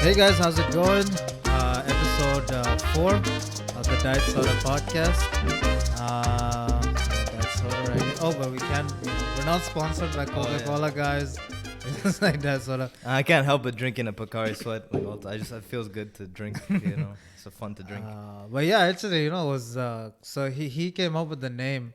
Hey guys, how's it going? Episode 4 of the Diet Soda podcast. Diet Soda right here. Oh, but we can't. We're not sponsored by Coca-Cola, guys. It's like Diet Soda. I can't help but drinking a Pocari Sweat. Like all the, it feels good to drink. It's so fun to drink. But yeah, actually, it was so he came up with the name.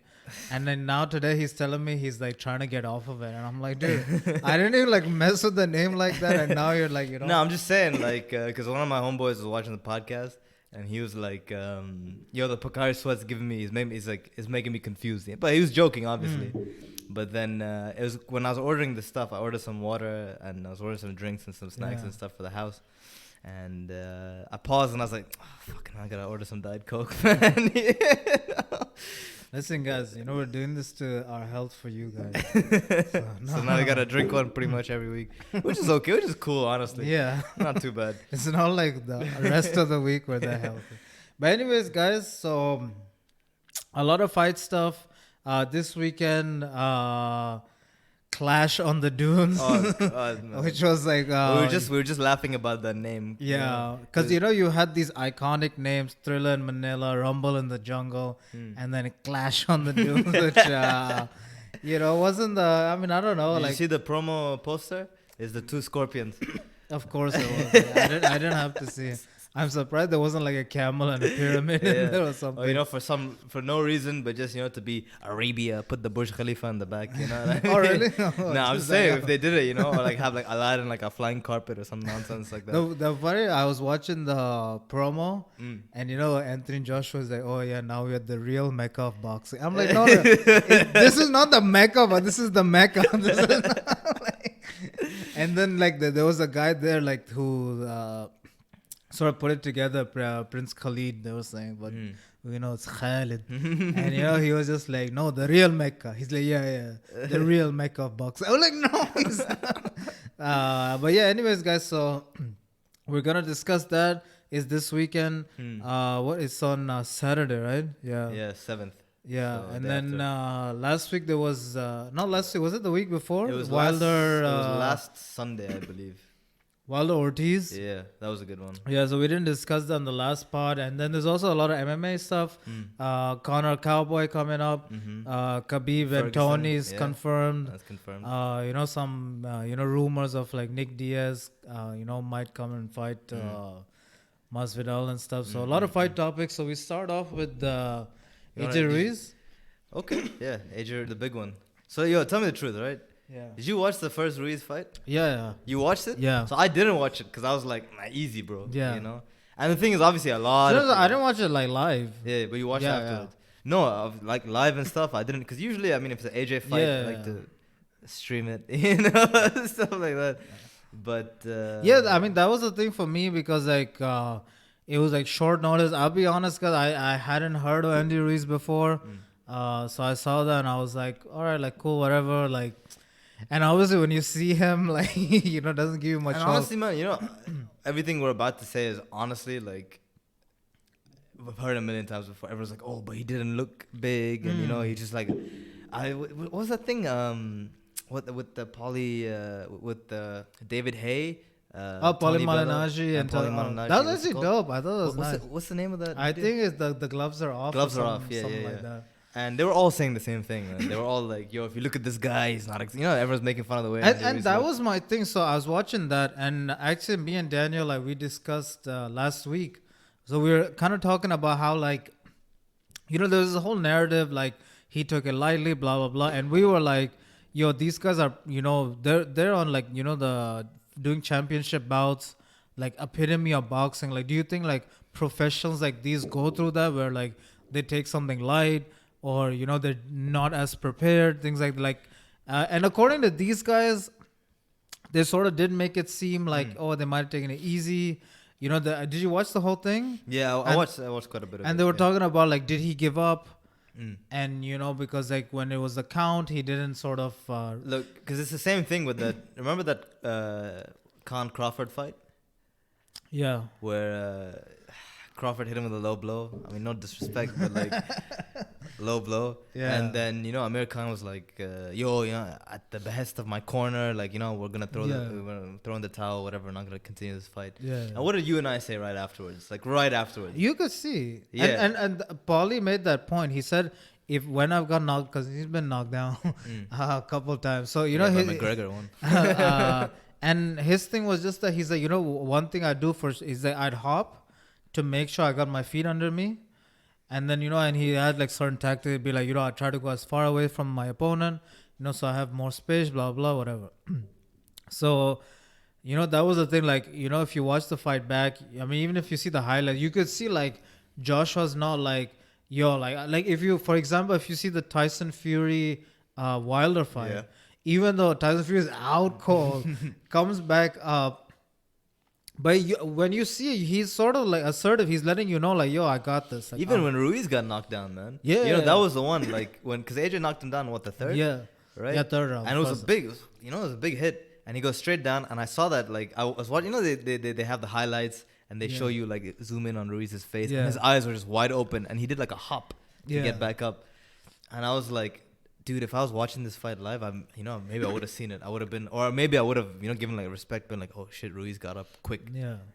And then now today he's telling me he's like trying to get off of it, and I'm like, dude, I didn't even like mess with the name like that, and now you're like, No, I'm just saying, like, because one of my homeboys was watching the podcast, and he was like, yo, the Pocari Sweat's giving me, it's making me confused. But he was joking, obviously. But then it was when I was ordering the stuff, I ordered some water and I was ordering some drinks and some snacks and stuff for the house. And I paused and I was like, oh, fucking, I gotta order some Diet Coke, man. Listen, guys, we're doing this to our health for you guys. So now I gotta drink one pretty much every week, which is okay, which is cool, honestly. Yeah. Not too bad. It's not like the rest of the week where they're healthy. But anyways, guys, so a lot of fight stuff. This weekend, Clash on the Dunes. Oh, God, man. Which was like... we were just laughing about that name. Yeah, because you had these iconic names, Thriller in Manila, Rumble in the Jungle, and then Clash on the Dunes, which, wasn't the... I mean, I don't know. Did you see the promo poster? It's the two scorpions. Of course it was. I didn't have to see it. I'm surprised there wasn't like a camel and a pyramid in there or something. For no reason, but just, to be Arabia, put the Burj Khalifa in the back, Oh, really? No, I'm saying if they did it, or like have like Aladdin, like a flying carpet or some nonsense like that. The funny, I was watching the promo and, Anthony Joshua was like, oh yeah, now we're at the real Mecca of boxing. I'm like, no, this is not the Mecca, but this is the Mecca. This is and then like there was a guy there like who... sort of put it together, Prince Khalid, they were saying, but it's Khalid. And he was just like, no, the real Mecca. He's like, yeah, the real Mecca of boxing. I was like, no, he's not. But yeah, anyways, guys, so we're gonna discuss that. Is this weekend? It's on Saturday, right? Yeah. Yeah, 7th. Yeah, So and then last week there was not last week, was it the week before? It was Wilder. it was last Sunday, I believe. Wilder Ortiz. Yeah, that was a good one. Yeah, so we didn't discuss that on the last part. And then there's also a lot of MMA stuff. Conor Cowboy coming up. Khabib and Tony is confirmed. That's confirmed. Some rumors of like Nick Diaz, might come and fight Masvidal and stuff. So a lot of fight topics. So we start off with AJ Ruiz. Okay, yeah, AJ, the big one. So tell me the truth, right? Yeah. Did you watch the first Ruiz fight? Yeah. You watched it? Yeah. So I didn't watch it because I was like, nah, easy, bro. Yeah. And the thing is, obviously, a lot. I didn't watch it like live. Yeah, but you watched it afterwards. No, like live and stuff. I didn't, because usually, I mean, if it's an AJ fight, I like to stream it, stuff like that. But I mean, that was the thing for me because like it was like short notice. I'll be honest, because I hadn't heard of Andy Ruiz before, so I saw that and I was like, all right, like cool, whatever, like. And obviously, when you see him, like, doesn't give you much hope. Honestly, man, everything we're about to say is honestly, like, we've heard a million times before. Everyone's like, oh, but he didn't look big. And, he just, like, what was that thing? With the David Hay? Paulie Malignaggi and Paulie Malignaggi. That was actually dope. I thought it was nice. What's the name of that? I think it's the gloves are off. Gloves are off, something like that. And they were all saying the same thing. Man. They were all like, yo, if you look at this guy, he's not... everyone's making fun of the way... And that was my thing. So I was watching that. And actually, me and Daniel, like, we discussed last week. So we were kind of talking about how, like, there's a whole narrative, like, he took it lightly, blah, blah, blah. And we were like, yo, these guys are, they're on, like, the doing championship bouts, like, epitome of boxing. Like, do you think, like, professionals like these go through that where, like, they take something light... Or, they're not as prepared, things like and according to these guys, they sort of did make it seem like, they might have taken it easy. Did you watch the whole thing? Yeah, I watched quite a bit of it. And they were talking about, like, did he give up? And, because, like, when it was the count, he didn't sort of... Look, because it's the same thing with that... Remember that Khan-Crawford fight? Yeah. Where... Crawford hit him with a low blow. I mean, no disrespect, but low blow. Yeah. And then, Amir Khan was like, yo, at the behest of my corner, like, we're going to throw we're gonna throw in the towel, whatever. We're not going to continue this fight. Yeah. And what did you and I say right afterwards? Like, right afterwards. You could see. Yeah. And Paulie made that point. He said, when I've got knocked, because he's been knocked down a couple times. So, But McGregor won. And his thing was just that he's like, one thing I do first is that I'd hop to make sure I got my feet under me. And then, and he had like certain tactics. He'd be like, I try to go as far away from my opponent, so I have more space, blah, blah, whatever. So, that was the thing. Like, if you watch the fight back, I mean, even if you see the highlights, you could see like Joshua's not like, like if you, for example, if you see the Tyson Fury Wilder fight, even though Tyson Fury is out cold, comes back up. But when you see, he's sort of like assertive. He's letting you know, like, yo, I got this. Like, even when Ruiz got knocked down, man. Yeah. That was the one, like, because AJ knocked him down, the third? Yeah. Right? Yeah, third round. And it was it was a big hit. And he goes straight down. And I saw that, like, I was watching, they have the highlights and they show you, like, zoom in on Ruiz's face. Yeah. And his eyes were just wide open. And he did, like, a hop to Yeah. get back up. And I was like, dude, if I was watching this fight live, maybe I would have seen it. I would have been, or maybe I would have, given like respect, been like, oh shit, Ruiz got up quick,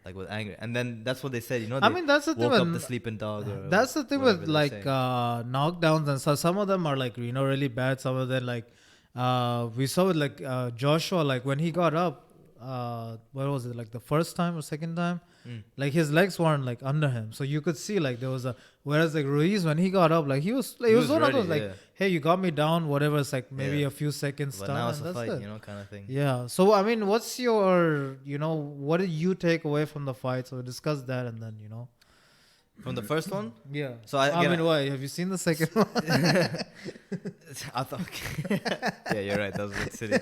like with anger. And then that's what they said, I mean, that's the thing woke up with the sleeping dog. that's the thing with like knockdowns and so some of them are like really bad. Some of them like we saw with like Joshua, like when he got up, what was it, like the first time or second time? Like his legs weren't like under him, so you could see like there was a. Whereas like Ruiz, when he got up, like he was one ready, of those like, hey, you got me down, whatever. It's like maybe a few seconds. But down, now it's a that's fight, it. kind of thing. Yeah. So I mean, what's your, what did you take away from the fight? So we discuss that and then From the first one. Yeah. So I mean, why have you seen the second one? I thought. Yeah, you're right. That was a bit silly.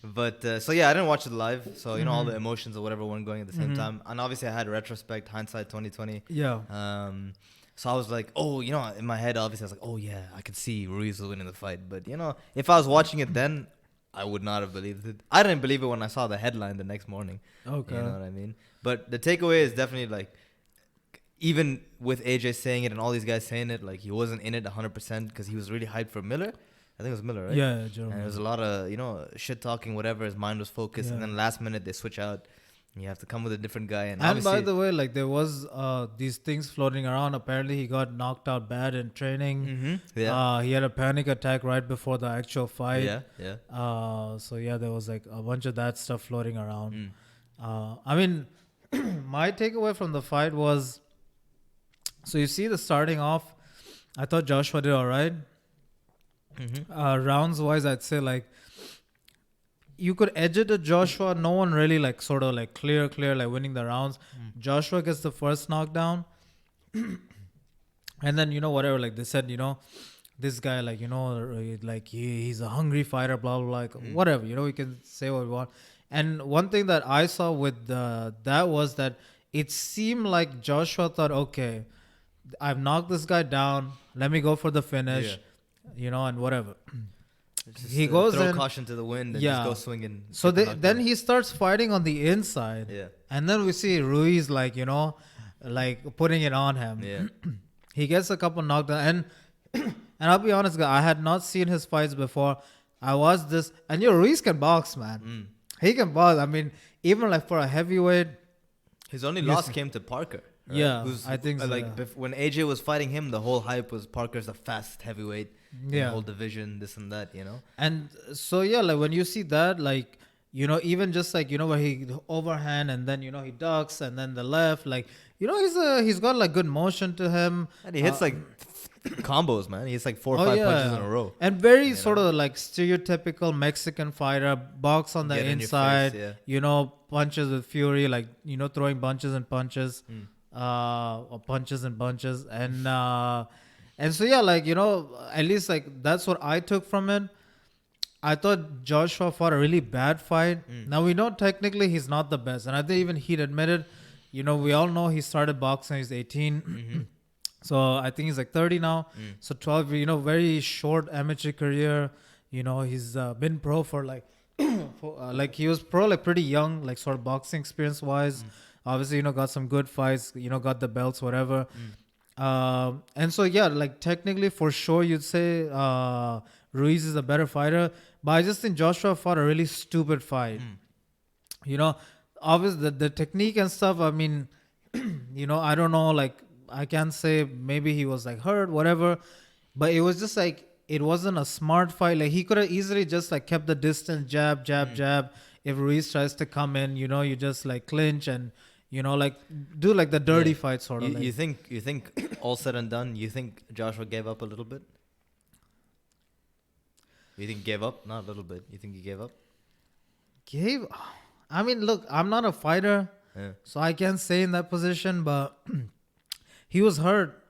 But so yeah, I didn't watch it live, so all the emotions or whatever weren't going at the same time. And obviously, I had retrospect, hindsight 2020. Yeah. So I was like, oh, in my head, obviously, I was like, oh yeah, I could see Ruiz was winning the fight. But if I was watching it then, I would not have believed it. I didn't believe it when I saw the headline the next morning. Okay. You know what I mean? But the takeaway is definitely like, even with AJ saying it and all these guys saying it, like he wasn't in it 100% because he was really hyped for Miller. I think it was Miller, right? Yeah, and there was a lot of, shit talking, whatever. His mind was focused. Yeah. And then last minute, they switch out. And you have to come with a different guy. And by the way, like there was these things floating around. Apparently, he got knocked out bad in training. Mm-hmm. Yeah. He had a panic attack right before the actual fight. Yeah. So, yeah, there was like a bunch of that stuff floating around. I mean, my takeaway from the fight was, so you see the starting off, I thought Joshua did all right. Rounds wise, I'd say like you could edge it to Joshua. No one really like sort of like clear like winning the rounds. Joshua gets the first knockdown, and then whatever, like they said, this guy like like he's a hungry fighter, blah blah blah, like whatever, we can say what we want. And one thing that I saw with that was that it seemed like Joshua thought, okay, I've knocked this guy down, let me go for the finish. And whatever. He goes throw in, caution to the wind and just go swinging. So then he starts fighting on the inside. Yeah. And then we see Ruiz like, like putting it on him. Yeah. He gets a couple knockdowns. And I'll be honest, guy, I had not seen his fights before. I watched this. And Ruiz can box, man. He can box. I mean, even like for a heavyweight. His only loss came to Parker. Right? Yeah, I think so. Like when AJ was fighting him, the whole hype was Parker's the fast heavyweight in the whole division, this and that, And so yeah, like when you see that, like even just like where he overhand and then he ducks and then the left, like he's got like good motion to him. And he hits like combos, man. He hits like 4 or 5 punches in a row. And very sort of like stereotypical Mexican fighter, box on the inside, face, punches with fury, like throwing bunches and punches. Or punches and bunches, and so yeah, like at least like that's what I took from it. I thought Joshua fought a really bad fight. Now we know technically he's not the best, and I think even he'd admitted. We all know he started boxing. He's 18, so I think he's like 30 now. So 12, very short amateur career. He's been pro for like, like he was pro like pretty young, like sort of boxing experience wise. Obviously, got some good fights, got the belts, whatever. And so yeah, like technically for sure you'd say Ruiz is a better fighter, but I just think Joshua fought a really stupid fight. You know, obviously the technique and stuff. I mean, I don't know. Like I can't say maybe he was like hurt, whatever, but it was just like it wasn't a smart fight. Like he could have easily just like kept the distance, jab, jab, jab. If Ruiz tries to come in, you just like clinch and like do like the dirty fight sort of. You think all said and done, you think Joshua gave up a little bit? You think he gave up? Not a little bit. You think he gave up? I mean, look, I'm not a fighter, so I can't say in that position, but he was hurt.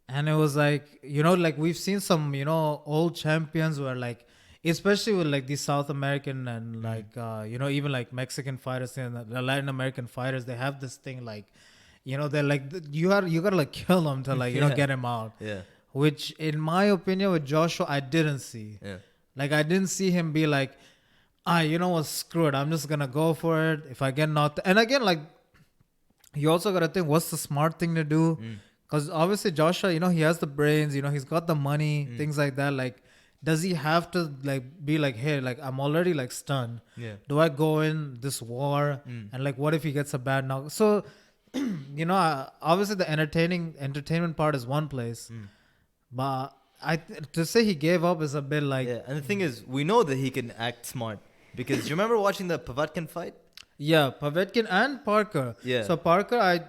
And it was like, like we've seen some, old champions where like, especially with like these South American and like, even like Mexican fighters and the Latin American fighters, they have this thing like, they're like, you gotta like kill him to like, get him out. Yeah. Which in my opinion with Joshua, I didn't see. Yeah. Like I didn't see him be like, you know what, screw it. I'm just going to go for it. If I get knocked. And again, like, you also got to think, what's the smart thing to do? Because obviously Joshua, he has the brains, he's got the money, things like that. Like, does he have to, like, be like, hey, like, I'm already, like, stunned. Yeah. Do I go in this war? And, like, what if he gets a bad knock? So, obviously the entertainment part is one place. But to say he gave up is a bit like... Yeah, and the thing is, we know that he can act smart. Because do you remember watching the Povetkin fight? Yeah, Povetkin and Parker. Yeah. So Parker,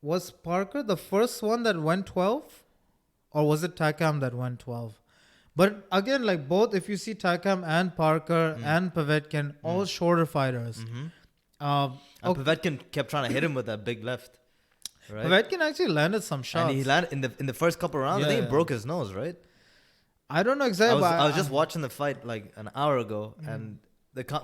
was Parker the first one that went 12? Or was it Takam that went 12? But again, like both, if you see Takam and Parker and Povetkin, all shorter fighters. And Povetkin kept trying to hit him with that big left. Right? Povetkin actually landed some shots. And he landed in the first couple rounds. I think he broke his nose, right? I don't know exactly. I was just watching the fight like an hour ago, and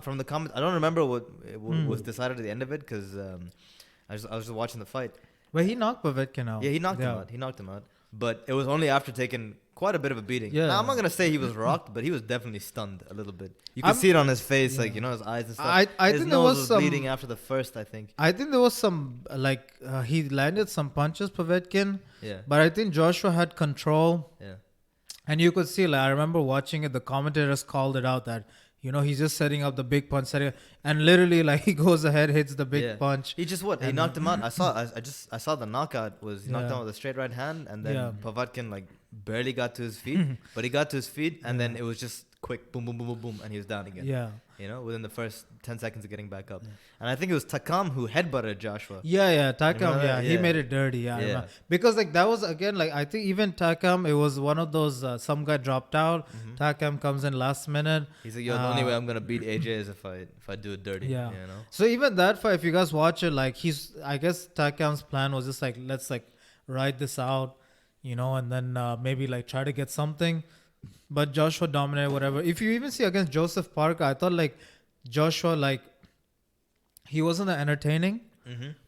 from the comments, I don't remember what was decided at the end of it because I was just watching the fight. But he knocked Povetkin out. Yeah, he knocked him out. He knocked him out. But it was only after taking quite a bit of a beating. Yeah. Now, I'm not gonna say he was rocked, but he was definitely stunned a little bit. You can see it on his face, like his eyes and stuff. I his think nose there was some bleeding after the first. I think. I think there was some he landed some punches, Povetkin. Yeah. But I think Joshua had control. Yeah. And you could see, like, I remember watching it. The commentators called it out that he's just setting up the big punch, and literally like he goes ahead, hits the big punch. He just he knocked him out. I saw the knockout was he knocked him out with a straight right hand, and then Povetkin like barely got to his feet, but he got to his feet, and then it was just quick, boom, boom, boom, boom, boom, and he was down again. Yeah. Within the first 10 seconds of getting back up. And I think it was Takam who headbutted Joshua. Yeah, Takam, he made it dirty. Yeah. Because like that was again like I think even Takam, it was one of those some guy dropped out. Takam comes in last minute. He's like, the only way I'm gonna beat AJ is if I do it dirty. Yeah. So even that fight, if you guys watch it, like I guess Takam's plan was just like let's like ride this out, and then maybe like try to get something. But Joshua dominated whatever. If you even see against Joseph Parker, I thought like Joshua, like he wasn't that entertaining,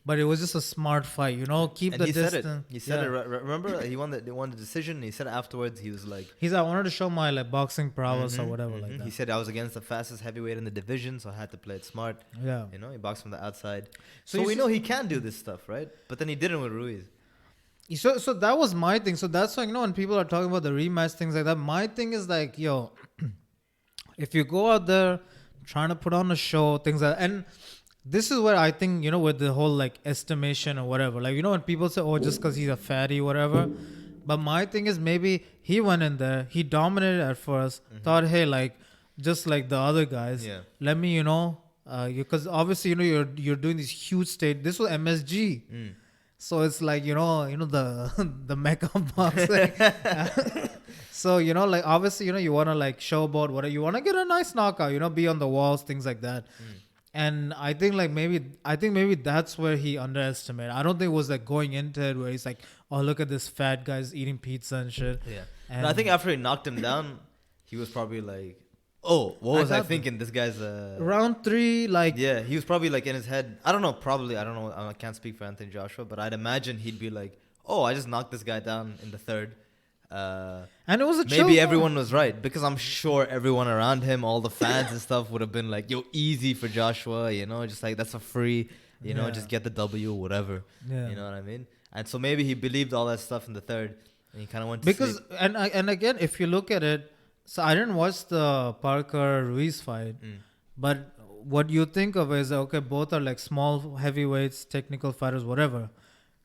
but it was just a smart fight. Keep the distance. He said it. Remember, he won the decision. He said afterwards, he was like, I wanted to show my like boxing prowess or whatever like that. He said I was against the fastest heavyweight in the division, so I had to play it smart. Yeah. He boxed from the outside. So we know he can do this stuff, right? But then he didn't with Ruiz. So that was my thing. So that's why, when people are talking about the rematch, things like that, my thing is like, if you go out there trying to put on a show, things like that, and this is where I think, with the whole like estimation or whatever, like, when people say, oh, just because he's a fatty, whatever. But my thing is maybe he went in there, he dominated at first, thought, hey, like, just like the other guys, let me, because obviously, you're doing these huge state. This was MSG. So it's like, the mecca boxing. So, like, obviously, you want to like showboat, whatever. You want to get a nice knockout, be on the walls, things like that. And I think maybe that's where he underestimated. I don't think it was like going into it where he's like, oh, look at this fat guy's eating pizza and shit. Yeah. And I think after he knocked him down, he was probably like, oh, what was I thinking? This guy's round 3, like he was probably like in his head. I don't know. I can't speak for Anthony Joshua, but I'd imagine he'd be like, oh, I just knocked this guy down in the third. And it was a maybe everyone was right because I'm sure everyone around him, all the fans and stuff, would have been like, yo, easy for Joshua, just like that's a free, just get the W, whatever. Yeah. You know what I mean? And so maybe he believed all that stuff in the third, and he kind of went to Because sleep. and again, if you look at it, so I didn't watch the Parker Ruiz fight, but what you think of is okay, both are like small heavyweights, technical fighters, whatever.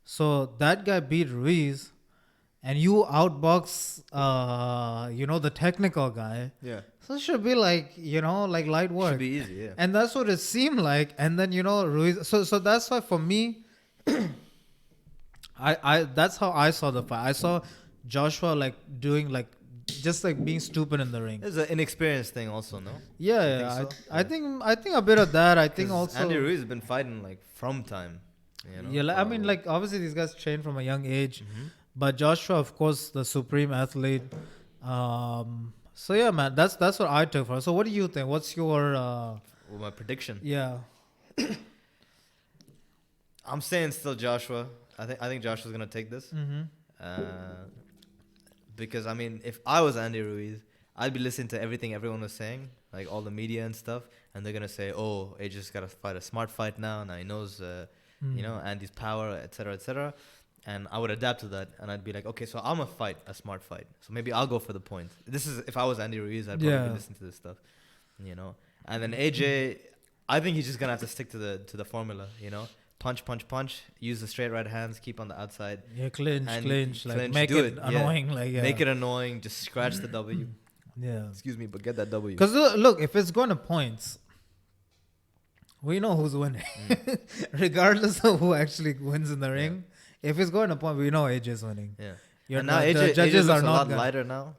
So that guy beat Ruiz, and you outbox, the technical guy. Yeah. So it should be like like light work. Should be easy, yeah. And that's what it seemed like. And then Ruiz. So that's why for me, I that's how I saw the fight. I saw Joshua like doing like just like being stupid in the ring. It's an inexperienced thing, also, no? Yeah, think so? I think a bit of that. I think 'Cause also Andy Ruiz has been fighting like from time. yeah. I mean, like obviously these guys train from a young age, but Joshua, of course, the supreme athlete. So yeah, man, that's what I took for. So what do you think? What's your Well, my prediction. yeah? I'm saying still Joshua. I think Joshua's gonna take this. Because I mean, if I was Andy Ruiz, I'd be listening to everything everyone was saying, like all the media and stuff, and they're gonna say, "Oh, AJ's gotta fight a smart fight now. Now he knows, Andy's power, etc., etc." And I would adapt to that, and I'd be like, "Okay, so I'm gonna fight a smart fight. So maybe I'll go for the point." This is if I was Andy Ruiz, I'd probably be listening to this stuff, And then AJ, I think he's just gonna have to stick to the formula, Punch, punch, punch. Use the straight right hands. Keep on the outside. Yeah, clinch, like clinch, make do it annoying, like Make it annoying. Just scratch the W. Yeah. Excuse me, but get that W. Because look, if it's going to points, we know who's winning, regardless of who actually wins in the ring. If it's going to point, we know AJ's winning. Yeah. And now AJ looks a lot lighter now.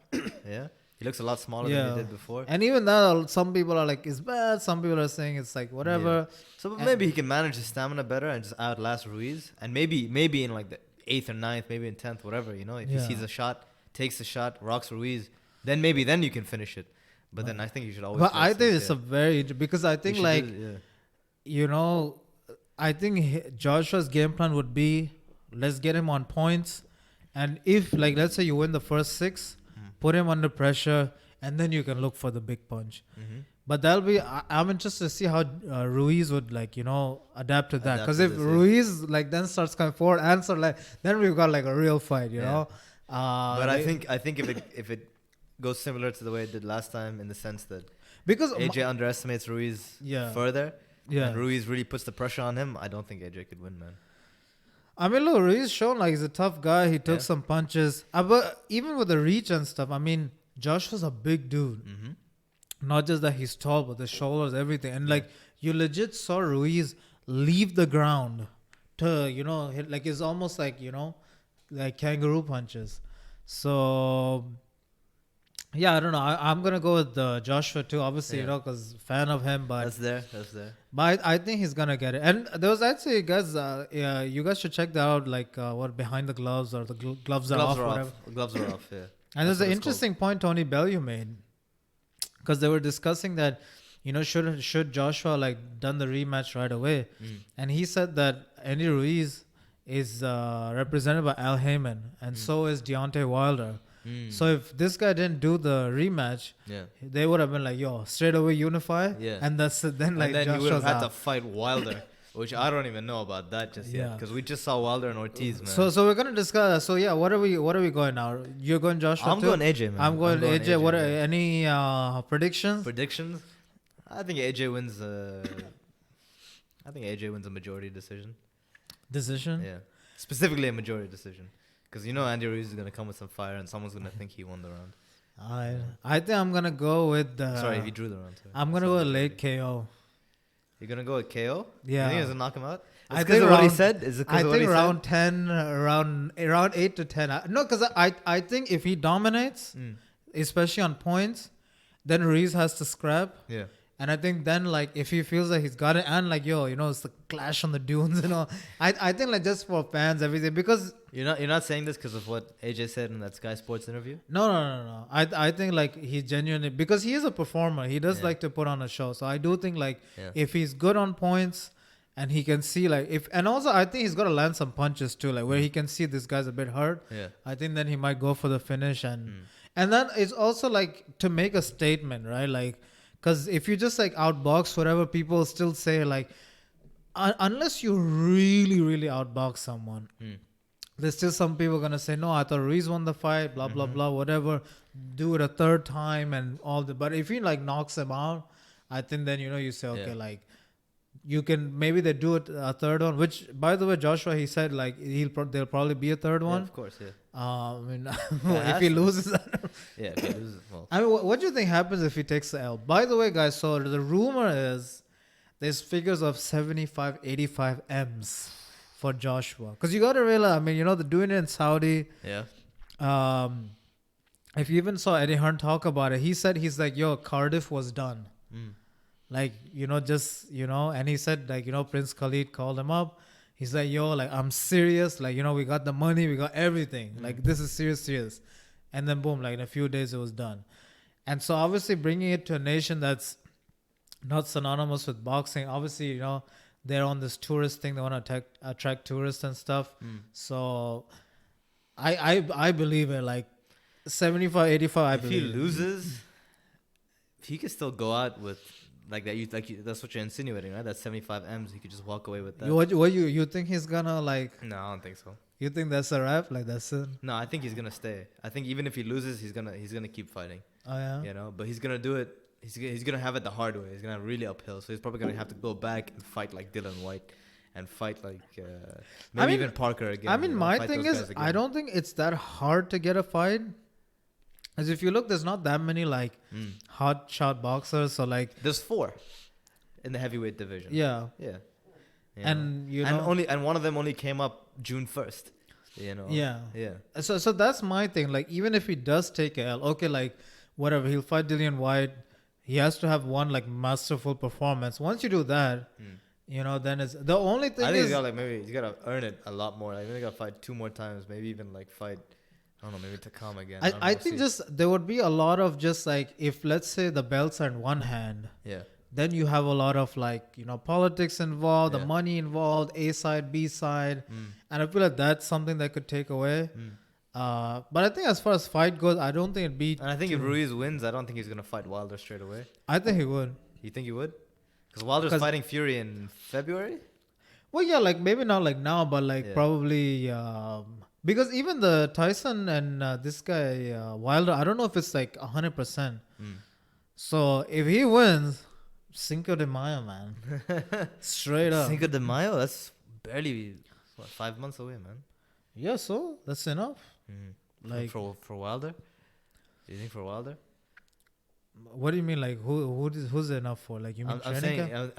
Yeah. He looks a lot smaller than he did before. And even that, some people are like, it's bad. Some people are saying it's like whatever. Yeah. So maybe he can manage his stamina better and just outlast Ruiz. And maybe in like the 8th or 9th, maybe in 10th, whatever, If he sees a shot, takes the shot, rocks Ruiz, then you can finish it. But then I think you should always. But I think it's a very, because I think like, I think Joshua's game plan would be, let's get him on points. And if like, let's say you win the first 6, put him under pressure, and then you can look for the big punch. But that'll be. I'm interested to see how Ruiz would adapt to that. Because if Ruiz like then starts coming forward, then we've got like a real fight, know. But I think if it goes similar to the way it did last time, in the sense that because AJ underestimates Ruiz further, and Ruiz really puts the pressure on him, I don't think AJ could win, man. I mean, look, Ruiz shown like he's a tough guy. He took some punches. But even with the reach and stuff, I mean, Joshua's a big dude. Not just that he's tall, but the shoulders, everything. And like, you legit saw Ruiz leave the ground to, hit, like it's almost like, like kangaroo punches. So, yeah, I don't know. I'm going to go with Joshua too, obviously, because fan of him. But That's there. But I think he's going to get it. And there was actually, guys, you guys should check that out, like what behind the gloves or the gloves are off, whatever. Gloves are off, yeah. And there's an interesting point Tony Bellew made, because they were discussing that, should Joshua like done the rematch right away? And he said that Andy Ruiz is represented by Al Heyman, and so is Deontay Wilder. So if this guy didn't do the rematch, they would have been like, "Yo, straight away unify." And then he would have had to fight Wilder, which I don't even know about that just yet, because we just saw Wilder and Ortiz, man. So we're gonna discuss that. So yeah, what are we going now? You're going Joshua? I'm going AJ, man. I'm going AJ. What are any predictions? Predictions? I think AJ wins. I think AJ wins a majority decision. Decision? Yeah, specifically a majority decision. Because Andy Ruiz is going to come with some fire and someone's going to think he won the round. I think I'm going to go with... Sorry, he drew the round. Sorry. I'm going to go with late KO. You're going to go with KO? Yeah. You think he's going to knock him out? I think what he said? Is it I think round 10, around 8 to 10. No, because I think if he dominates, especially on points, then Ruiz has to scrap. Yeah. And I think then, like, if he feels like he's got it, and like, it's the clash on the dunes, I think like just for fans, everything, because you're not saying this because of what AJ said in that Sky Sports interview. No. I think like he genuinely, because he is a performer, he does like to put on a show. So I do think like if he's good on points, and he can see like and also I think he's got to land some punches too, like where he can see this guy's a bit hurt. Yeah. I think then he might go for the finish, and then it's also like to make a statement, right? Like. Because if you just like outbox whatever, people still say like, unless you really, really outbox someone, there's still some people gonna say, no, I thought Ruiz won the fight, blah blah blah, whatever. Do it a third time and all the. But if he like knocks him out, I think then you say, okay, like you can, maybe they do it a third one. Which, by the way, Joshua, he said like there'll probably be a third one. Of course, yeah. I mean, if he loses, yeah, if he loses, well. I mean, what do you think happens if he takes the L? By the way, guys, so the rumor is there's figures of 75, 85 M's for Joshua. Because you got to realize, I mean, they're doing it in Saudi. Yeah. If you even saw Eddie Hearn talk about it, he said, he's like, yo, Cardiff was done. Like, and he said, like, Prince Khalid called him up. He's like, yo, like, I'm serious. Like, we got the money, we got everything. Like, this is serious. And then boom, like in a few days it was done. And so obviously bringing it to a nation that's not synonymous with boxing, obviously, they're on this tourist thing. They want to attract tourists and stuff. So I believe it. Like 75, 85, I believe. If he loses, he could still go out with like that. That's what you're insinuating, right? That's 75 M's. He could just walk away with that. You think he's gonna like? No, I don't think so. You think that's a wrap? Like that's it? No, I think he's gonna stay. I think even if he loses, he's gonna keep fighting. Oh yeah. But he's gonna do it. He's gonna have it the hard way. He's gonna have really uphill. So he's probably gonna have to go back and fight like Dylan White, and fight like maybe even Parker again. I mean, my thing is, I don't think it's that hard to get a fight. As if you look, there's not that many like hot shot boxers. So like, there's 4 in the heavyweight division. Yeah. And one of them only came up June 1st. Yeah. So that's my thing. Like, even if he does take a L, okay, like whatever, he'll fight Dillian White. He has to have one like masterful performance. Once you do that, then it's the only thing. I think he's gotta earn it a lot more. Like maybe gotta fight 2 more times. Maybe even like fight. I don't know, maybe to come again. I think just there would be a lot of just like, if let's say the belts are in one hand, then you have a lot of like, politics involved, the money involved, A side, B side. And I feel like that's something that could take away. But I think as far as fight goes, I don't think it'd be. And I think if Ruiz wins, I don't think he's going to fight Wilder straight away. I think he would. You think he would? Because Wilder's fighting Fury in February? Well, yeah, like maybe not like now, but like probably. Because even the Tyson and this guy Wilder, I don't know if it's like 100%. So if he wins, Cinco de Mayo, man, straight up. Cinco de Mayo, that's barely 5 months away, man. Yeah, so that's enough. Like for Wilder, do you think for Wilder? What do you mean? Like who's enough for? Like you mean? I'm saying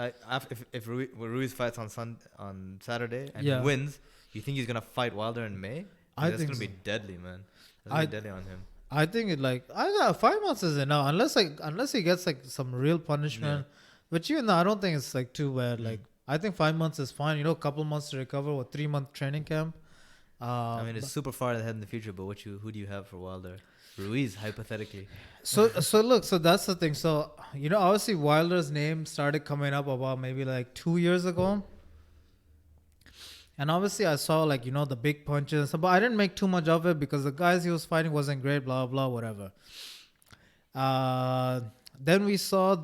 if Ruiz fights on Saturday and wins. You think he's gonna fight Wilder in May? I think so. That's gonna be deadly, man. That's gonna be deadly on him. I think it like 5 months is enough, unless he gets like some real punishment. Which even though I don't think it's like too bad. Like I think 5 months is fine. A couple months to recover. 3-month training camp. I mean, it's super far ahead in the future. But who do you have for Wilder? Ruiz, hypothetically. So look. So that's the thing. So obviously Wilder's name started coming up about maybe like 2 years ago. And obviously I saw like, the big punches. But I didn't make too much of it because the guys he was fighting wasn't great, blah, blah, whatever. Then we saw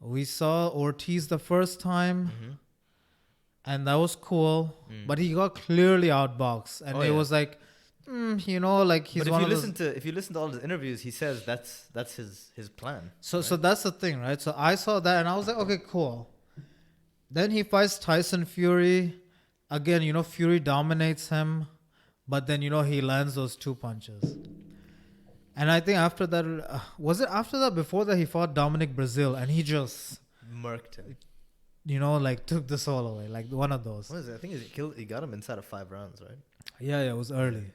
Ortiz the first time. And that was cool. But he got clearly outboxed. And it was like, like he's but one of those... if you listen to all his interviews, he says that's his plan. So that's the thing, right? So I saw that and I was like, okay, cool. Then he fights Tyson Fury. Again, Fury dominates him. But then, he lands those 2 punches. And I think after that, was it after that? Before that, he fought Dominic Brazil. And he just... murked him. Like took the soul away. Like one of those. What is it? I think he got him inside of 5 rounds, right? Yeah, it was early.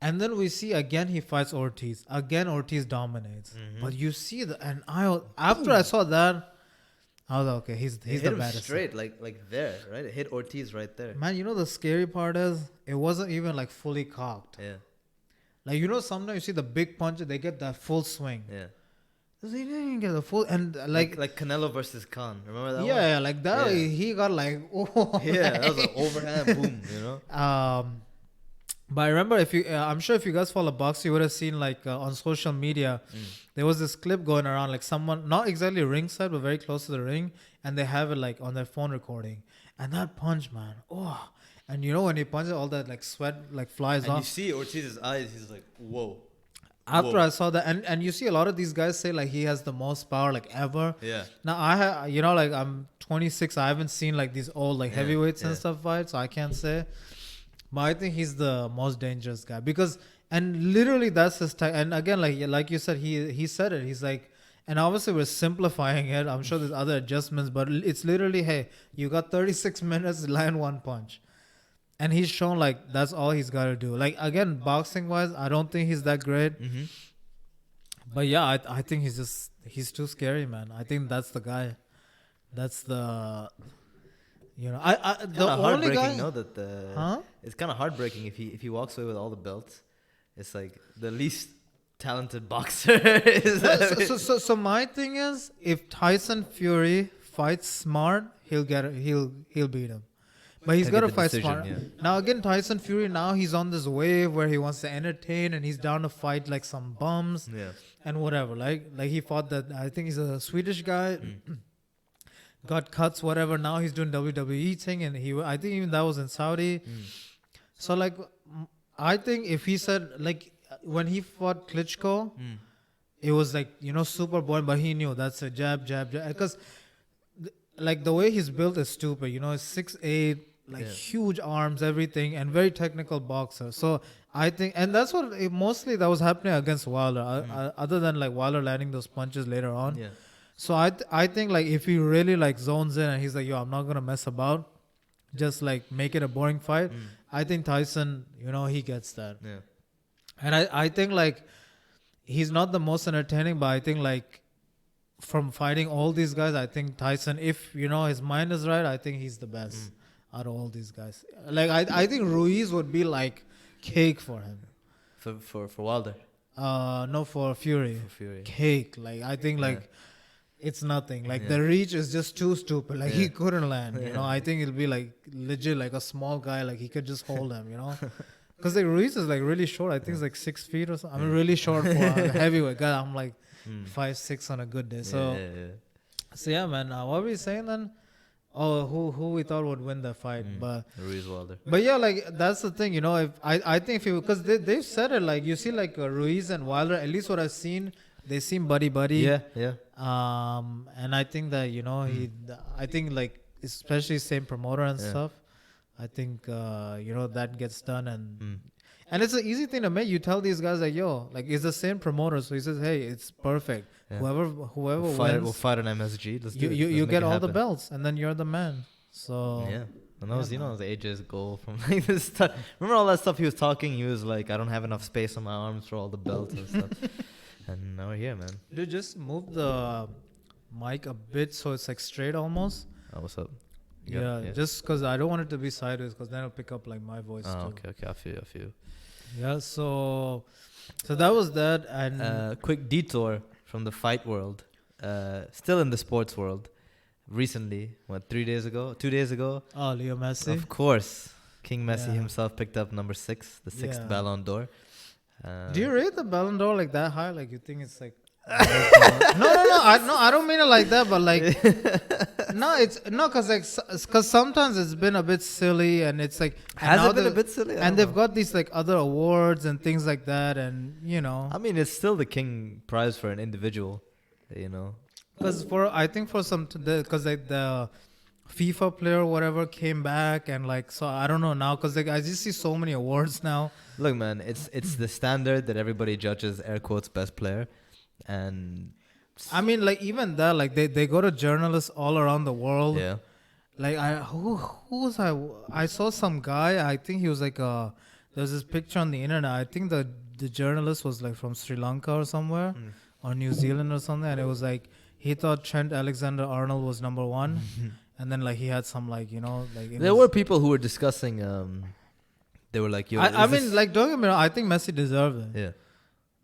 And then we see again he fights Ortiz. Again, Ortiz dominates. But you see after I saw that, I was like, okay, he's the baddest. Straight, like there, right? It hit Ortiz right there. Man, the scary part is it wasn't even like fully cocked. Yeah. Like sometimes you see the big punch, they get that full swing. Yeah. He didn't get the full and like Canelo versus Khan. Remember that one? Yeah, like that. Yeah. He got like yeah, that was an overhand boom. But I remember if you, I'm sure if you guys follow boxing, you would have seen like on social media, there was this clip going around like someone not exactly ringside but very close to the ring, and they have it like on their phone recording, and that punch, man, oh, and you know when he punches, all that like sweat like flies And you off. see Ortiz's eyes. He's like, whoa. After I saw that, and you see a lot of these guys say like he has the most power like ever. Yeah. Now you know, like I'm 26, I haven't seen like these old like heavyweights and stuff fight, so I can't say. But I think he's the most dangerous guy because, and literally that's his type. And again, like you said, he said it. He's like, and obviously we're simplifying it. I'm sure there's other adjustments, but it's literally, hey, you got 36 minutes to land one punch. And he's shown like that's all he's got to do. Like again, boxing wise, I don't think he's that great. Mm-hmm. But yeah, I think he's too scary, man. I think that's the guy. That's the, you know, the only guy. No, that it's kind of heartbreaking if he walks away with all the belts. It's like the least talented boxer. So my thing is, if Tyson Fury fights smart, he'll beat him. But he's got to fight smart. Yeah. Now again, Tyson Fury, now he's on this wave where he wants to entertain and he's down to fight like some bums and whatever. Like he fought that, I think he's a Swedish guy, got cuts, whatever. Now he's doing WWE thing, and I think even that was in Saudi. So like, I think if he said like when he fought Klitschko, it was like, you know, super boring, but he knew that's a jab, because like the way he's built is stupid. You know, he's 6'8", like huge arms, everything, and very technical boxer. So I think, and that's what mostly that was happening against Wilder, other than like Wilder landing those punches later on. Yeah. So I think like if he really like zones in and he's like, yo, I'm not gonna mess about, just like make it a boring fight. I think Tyson, you know, he gets that. Yeah. And I think like he's not the most entertaining, but I think like from fighting all these guys, I think Tyson, if you know his mind is right, I think he's the best out of all these guys. Like I think Ruiz would be like cake for him. For Wilder. No, for Fury. For Fury. Cake. Like I think like it's nothing. Like the reach is just too stupid. Like he couldn't land. You know, I think it'll be like legit like a small guy. Like he could just hold him. You know. Because like Ruiz is like really short. I think it's like 6 feet or something. I mean, really short for a heavyweight guy. I'm like 5'6" on a good day. So, so yeah, man. What were you saying then? Oh, who we thought would win the fight, but Ruiz Wilder. But yeah, like that's the thing, you know. If I think if you, because they've said it, like you see like Ruiz and Wilder. At least what I've seen, they seem buddy. Yeah. And I think that, you know, I think like especially same promoter and stuff. I think you know, that gets done, and it's an easy thing to make. You tell these guys like, yo, like it's the same promoter, so he says, hey, it's perfect. Yeah. Whoever wins, we'll fight on MSG. Let's do it. You get all the belts, and then you're the man. So yeah, and that was you know the AJ's goal from like this stuff. Remember all that stuff he was talking? He was like, I don't have enough space on my arms for all the belts and stuff. And now we're here, man. Dude, just move the mic a bit so it's like straight almost. Oh, what's up? Yeah, just because I don't want it to be sideways, because then it'll pick up like my voice too. Okay, I feel. Yeah, so that was that, and quick detour from the fight world, still in the sports world. Recently, 2 days ago? Oh, Leo Messi. Of course, King Messi himself picked up number 6, the 6th Ballon d'Or. Do you rate the Ballon d'Or like that high? Like you think it's like? No. I don't mean it like that, but like, because sometimes it's been a bit silly, and it's like, has it been a bit silly? And they've got these like other awards and things like that, and you know. I mean, it's still the King prize for an individual, you know. Because because like the FIFA player or whatever came back, and like, so I don't know now, because like I just see so many awards now. Look, man, it's the standard that everybody judges air quotes best player. And I mean, like even that, like they go to journalists all around the world. Yeah. Like who was I saw some guy. I think he was like there's this picture on the internet. I think the journalist was like from Sri Lanka or somewhere, or New Zealand or something, and it was like he thought Trent Alexander-Arnold was number 1, and then like he had some like, you know, like there were people who were discussing. They were like, yo, I mean, like don't get me wrong, I think Messi deserved it. Yeah.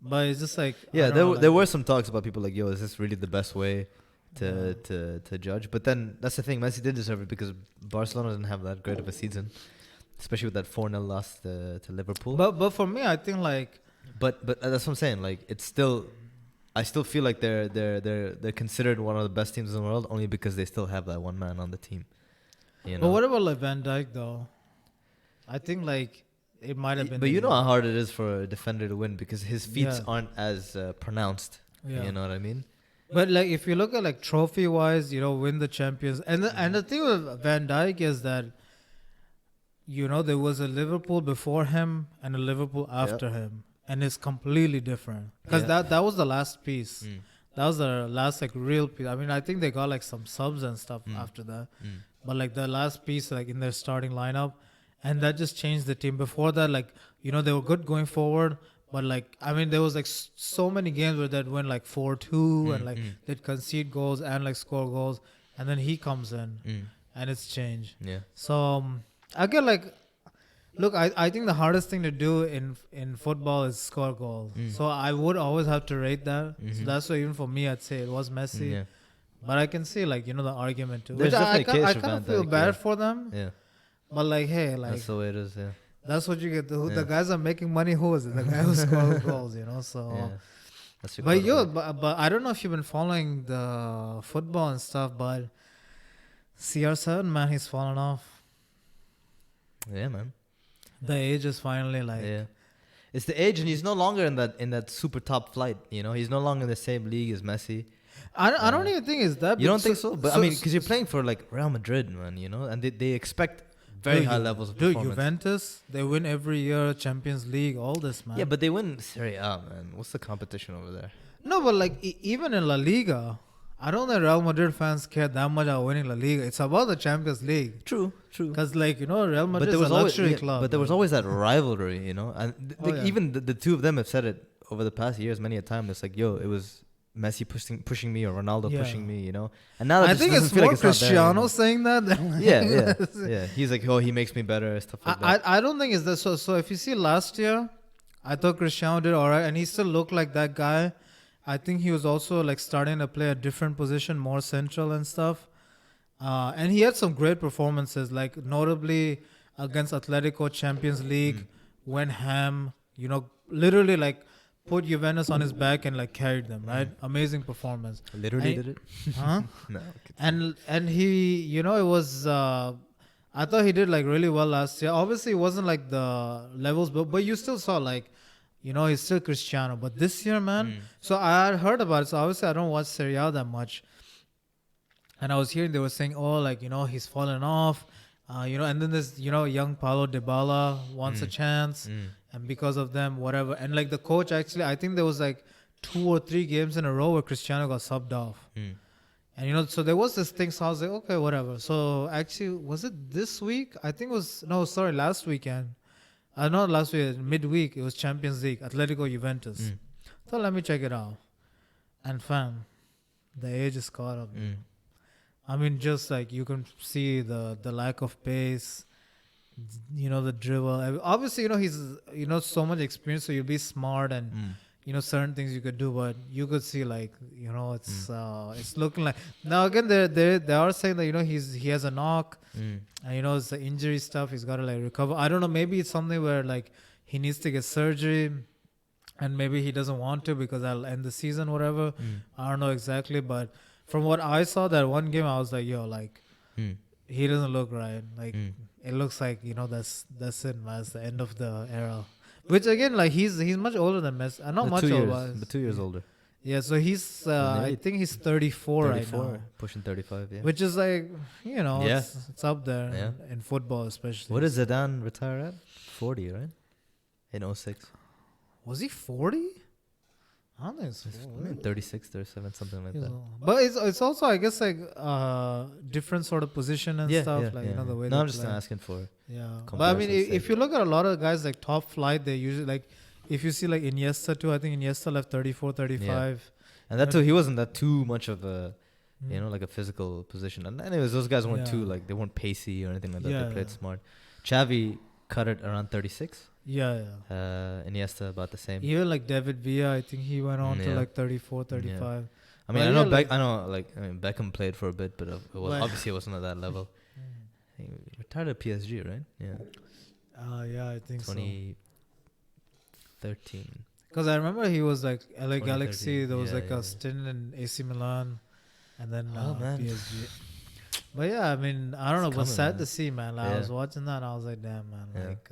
But it's just like, there were some talks about people like, yo, is this really the best way to judge? But then that's the thing, Messi did deserve it because Barcelona didn't have that great of a season, especially with that 4-0 loss to Liverpool. But for me, I think like But that's what I'm saying. Like it's still, I still feel like they're considered one of the best teams in the world only because they still have that one man on the team. You But know. what about like Van Dijk though? I think like it might have been. But you know how hard it is for a defender to win because his feet Yeah. aren't as pronounced. Yeah. You know what I mean? But like if you look at like trophy wise, win the champions, and the thing with Van Dijk is that there was a Liverpool before him and a Liverpool after him, and it's completely different because Yeah. that was the last piece. Mm. That was the last like real piece. I mean, I think they got like some subs and stuff after that, but like the last piece like in their starting lineup, and that just changed the team. Before that, like they were good going forward. But like, I mean, there was like so many games where they'd win like 4-2 and like they'd concede goals and like score goals, and then he comes in and it's changed. Yeah. So I get like, look, I think the hardest thing to do in football is score goals. So I would always have to rate that. So that's why even for me, I'd say it was Messi. Yeah. But I can see like the argument too. There's Which definitely a I case for kind of Van feel Dijk, bad yeah. for them. Yeah. But like, hey, like That's the way it is. Yeah. that's what you get. The Yeah. guys are making money. Who is it? The guy who scores goals. So. Yeah. That's your But quarterback. but I don't know if you've been following the football and stuff, but CR7, man, he's fallen off. Yeah, man. The age is finally like Yeah. It's the age, and he's no longer in that super top flight. He's no longer in the same league as Messi. I don't even think it's that. You don't think so? But I mean, because you're playing for like Real Madrid, man. And they expect very high levels of performance. Juventus, they win every year, Champions League, all this, man. Yeah, but they win Serie A, man. What's the competition over there? No, but like even in La Liga, I don't think Real Madrid fans care that much about winning La Liga. It's about the Champions League. True. Because like Real Madrid is a always, luxury club. But there was always that rivalry, and yeah. even the two of them have said it over the past years many a time. It's like, yo, it was Messi pushing me or Ronaldo pushing me, And now that I just think doesn't it's feel more like it's not there Cristiano anymore. saying that. Than like Yeah. He's like, oh, he makes me better, stuff like that. I don't think it's that. So if you see last year, I thought Cristiano did all right, and he still looked like that guy. I think he was also like starting to play a different position, more central and stuff. And he had some great performances, like notably against Atletico Champions League, went ham. Literally like put Juventus on his back and like carried them. Right, amazing performance. Literally did it? Huh? No. And he, it was. I thought he did like really well last year. Obviously, it wasn't like the levels, but you still saw like, he's still Cristiano. But this year, man. So I had heard about it. So obviously, I don't watch Serie A that much. And I was hearing they were saying, oh, like he's fallen off. And then this, young Paulo Dybala wants a chance, and because of them, whatever. And like the coach, actually, I think there was like 2 or 3 games in a row where Cristiano got subbed off. And so there was this thing, so I was like, okay, whatever. So actually, was it this week? I think it was, last weekend. Not last week, midweek, it was Champions League, Atletico Juventus. So let me check it out. And fam, the age is caught up. I mean, just like you can see the lack of pace, the dribble. Obviously, he's, so much experience, so you'll be smart and, certain things you could do, but you could see like, it's looking like now again they are saying that he has a knock, and it's the injury stuff. He's got to like recover. I don't know. Maybe it's something where like he needs to get surgery, and maybe he doesn't want to because I'll end the season, whatever. I don't know exactly, but from what I saw that one game, I was like, yo, like he doesn't look right. Like it looks like that's it, man. It's the end of the era. Which again, like he's much older than Messi. Not much older, but 2 years older. Yeah, so he's I think he's 34 right now, pushing 35. Yeah, which is like it's up there in football especially. What did Zidane retire at? 40, right? In 06. Was he 40? I don't think it's 36, 37, something like that. But it's also, I guess, like different sort of position and stuff. The way. No, I'm just asking for. Yeah, but I mean, if you look at a lot of guys like top flight, they usually like. If you see like Iniesta too, I think Iniesta left 34, 35. Yeah. And that too, he wasn't that too much of a, like a physical position. And anyways, those guys weren't too like they weren't pacey or anything like that. They played smart. Xavi cut it around 36. Yeah. Iniesta about the same. Even like David Villa, I think he went on to like 34, 35. Yeah. I mean, I know Beckham played for a bit, but obviously it wasn't at that level. He retired at PSG, right? Yeah. Yeah, I think so. 2013. Because I remember he was like LA Galaxy. 2013. There was Yeah, like yeah, a stint in AC Milan, and then Oh, man. PSG. But yeah, I mean, I don't know. It was coming, sad man. to see, man. Like, I Yeah. was watching that, and I was like, damn, man. Yeah. Like,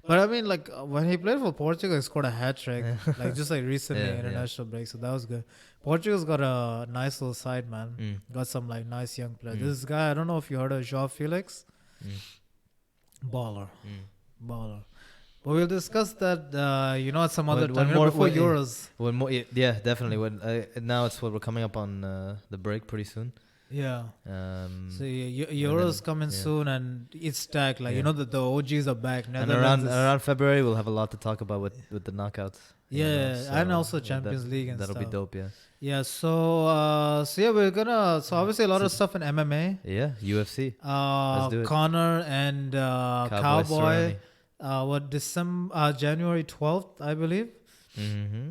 but I mean, like when he played for Portugal, he scored a hat trick. Yeah. Like just like recently, Yeah, yeah. international break. So that was good. Portugal's got a nice little side, man. Got some like nice young players. This guy, I don't know if you heard of Joao Felix. Baller. But we'll discuss that, at some other time. Before Euros. When more, yeah, definitely. When now it's what we're coming up on the break pretty soon. Yeah. So Euros then, coming soon, and it's stacked. Like the OGs are back. And around February, we'll have a lot to talk about with the knockouts. Yeah, and also Champions League and that'll stuff. be dope. Yeah. Yeah. So we're gonna. So obviously a lot of stuff in MMA. Yeah, UFC. Let's do it. Conor and Cowboy. Cerrone. January 12th, I believe. Mm-hmm.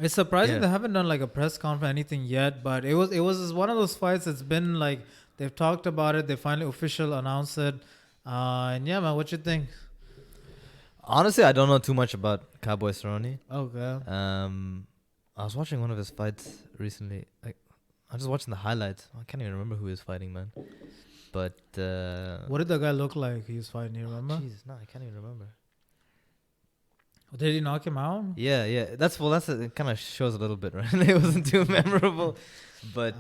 It's surprising they haven't done like a press conference or anything yet, but it was one of those fights. It's been like they've talked about it. They finally official announced it. And yeah, man, what you think? Honestly, I don't know too much about Cowboy Cerrone. Okay. I was watching one of his fights recently. I'm just watching the highlights. I can't even remember who he was fighting, man. But what did the guy look like he was fighting? You remember? Jesus, no, I can't even remember. Did he knock him out? Yeah. It kind of shows a little bit, right? It wasn't too memorable, but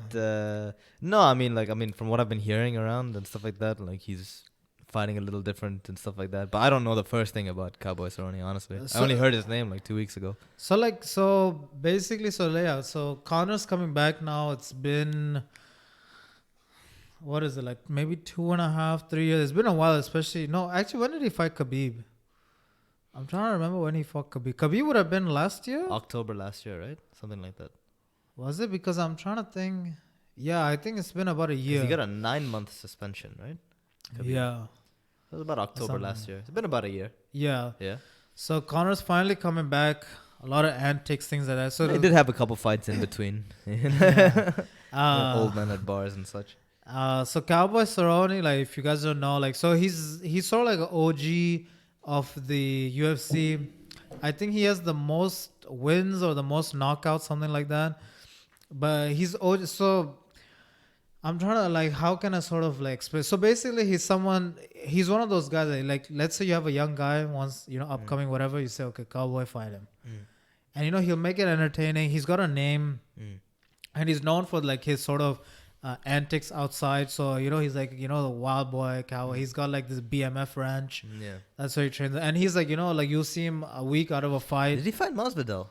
no, I mean, from what I've been hearing around and stuff like that, like he's fighting a little different and stuff like that. But I don't know the first thing about Cowboy Cerrone, honestly. I only heard his name like 2 weeks ago. So Conor's coming back now. It's been, what is it, like maybe 2.5, 3 years. It's been a while, especially. No, actually, when did he fight Khabib? I'm trying to remember when he fought Khabib. Khabib would have been last year? October last year, right? Something like that. Was it? Because I'm trying to think. Yeah, I think it's been about a year. He got a 9-month suspension, right? Khabib. Yeah. It was about October last year. It's been about a year. Yeah. Yeah. So Conor's finally coming back. A lot of antics, things like that. So they did have a couple fights in between. Old men at bars and such. So Cowboy Cerrone, like if you guys don't know, like so he's sort of like an OG of the UFC. I think he has the most wins or the most knockouts, something like that. But he's OG. So I'm trying to like, how can I sort of like explain? So basically, he's one of those guys that, like, let's say you have a young guy once, upcoming, whatever. You say, okay, Cowboy, fight him. And, he'll make it entertaining. He's got a name and he's known for like his sort of antics outside. So, he's like, the wild boy Cowboy. He's got like this BMF ranch. Yeah. That's where he trains. And he's like, like you'll see him a week out of a fight. Did he fight Masvidal?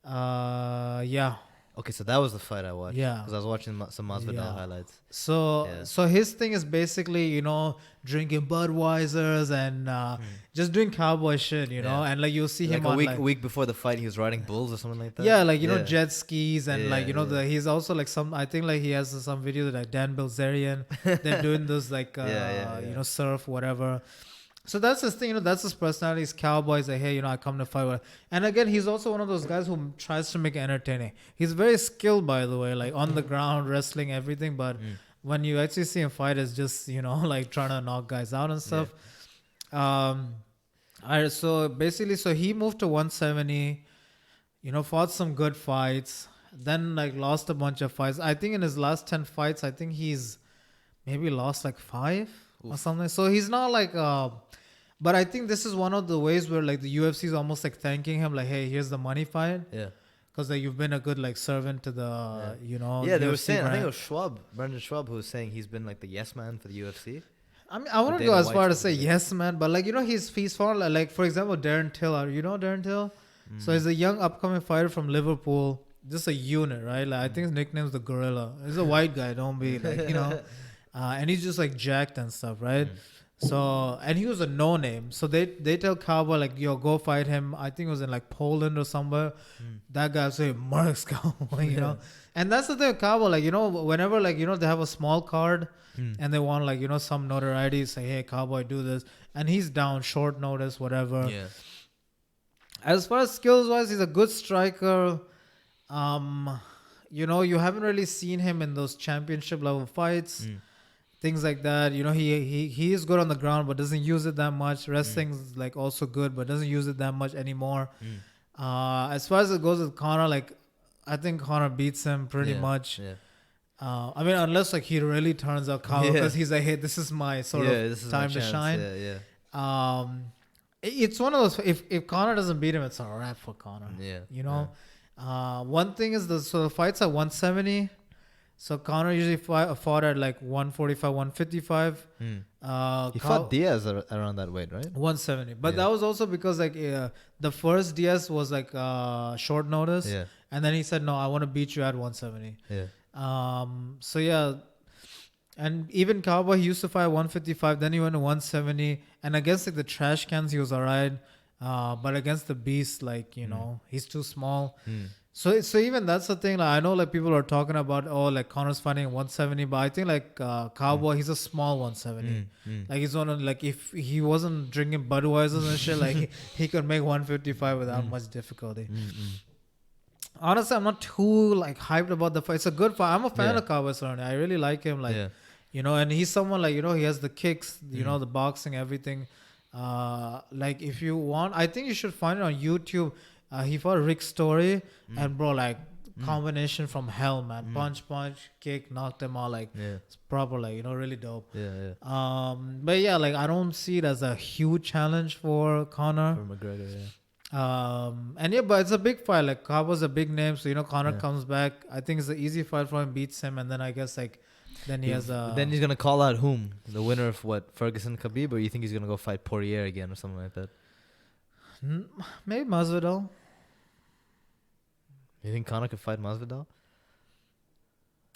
Yeah. Okay, so that was the fight I watched. Yeah. Because I was watching some Masvidal highlights. So his thing is basically, drinking Budweisers and just doing cowboy shit, and like you'll see him a on week week before the fight, he was riding bulls or something like that. Yeah, like jet skis and he's also like I think like he has some videos like Dan Bilzerian. They're doing those like surf whatever. So that's his thing, that's his personality. He's cowboy. He's like, hey, I come to fight. And again, he's also one of those guys who tries to make it entertaining. He's very skilled, by the way, like on the ground, wrestling, everything. But when you actually see him fight, it's just, like trying to knock guys out and stuff. So basically, he moved to 170, fought some good fights, then like lost a bunch of fights. I think in his last 10 fights, I think he's maybe lost like 5 or something. So he's not like but I think this is one of the ways where like the UFC is almost like thanking him, like, hey, here's the money fight. Yeah. Because like you've been a good like servant to the Yeah, they UFC were saying brand. I think it was Brendan Schwab who was saying he's been like the yes man for the UFC. I mean, I wouldn't go as far to say yes man, but like he's found like for example Darren Till, Darren Till? So he's a young upcoming fighter from Liverpool, just a unit, right? Like I think his nickname's the Gorilla. He's a white guy, don't be like and he's just like jacked and stuff, right? So, and he was a no name. So they tell Cowboy like, yo, go fight him. I think it was in like Poland or somewhere. That guy say, Mark's Cowboy, And that's the thing with Cowboy, like, whenever like, they have a small card and they want like, some notoriety, say, hey, Cowboy, do this. And he's down, short notice, whatever. Yeah. As far as skills wise, he's a good striker. You haven't really seen him in those championship level fights. things like that. You know, he is good on the ground, but doesn't use it that much. Wrestling's like also good, but doesn't use it that much anymore. As far as it goes with Conor, like I think Conor beats him pretty much. Yeah. I mean, unless like he really turns out Cowboy because he's like, hey, this is my sort of time to shine. It's one of those. If Conor doesn't beat him, it's a wrap for Conor. Yeah, you know. One thing is the fights at 170. So Conor usually fought at like 145, 155. He fought Diaz around that weight, right? 170. But that was also because like the first Diaz was like short notice. Yeah. And then he said, no, I want to beat you at 170. Yeah. So yeah. And even Cowboy, he used to fight 155. Then he went to 170. And against like the trash cans, he was all right. But against the beast, like, you know, he's too small. So even that's the thing. Like, I know like people are talking about, like Conor's fighting 170, but I think like Cowboy, he's a small 170. Like he's on like if he wasn't drinking Budweisers and shit, like he could make 155 without much difficulty. Honestly, I'm not too like hyped about the fight. It's a good fight. I'm a fan of Cowboy Cerrone. I really like him. Like you know, and he's someone like, you know, he has the kicks, you know, the boxing, everything. Like if you want, I think you should find it on YouTube. He fought Rick Story, and bro, like combination from hell, man. Punch, kick, knocked him out. Like it's proper, like, you know, really dope. But yeah, like I don't see it as a huge challenge for Conor. For McGregor, and yeah, but it's a big fight. Like Cowboy's a big name, so you know Conor comes back. I think it's an easy fight for him, beats him, and then I guess like then he has a. Then he's gonna call out whom? The winner of what? Ferguson, Khabib, or you think he's gonna go fight Poirier again or something like that? Maybe Masvidal. You think Conor could fight Masvidal?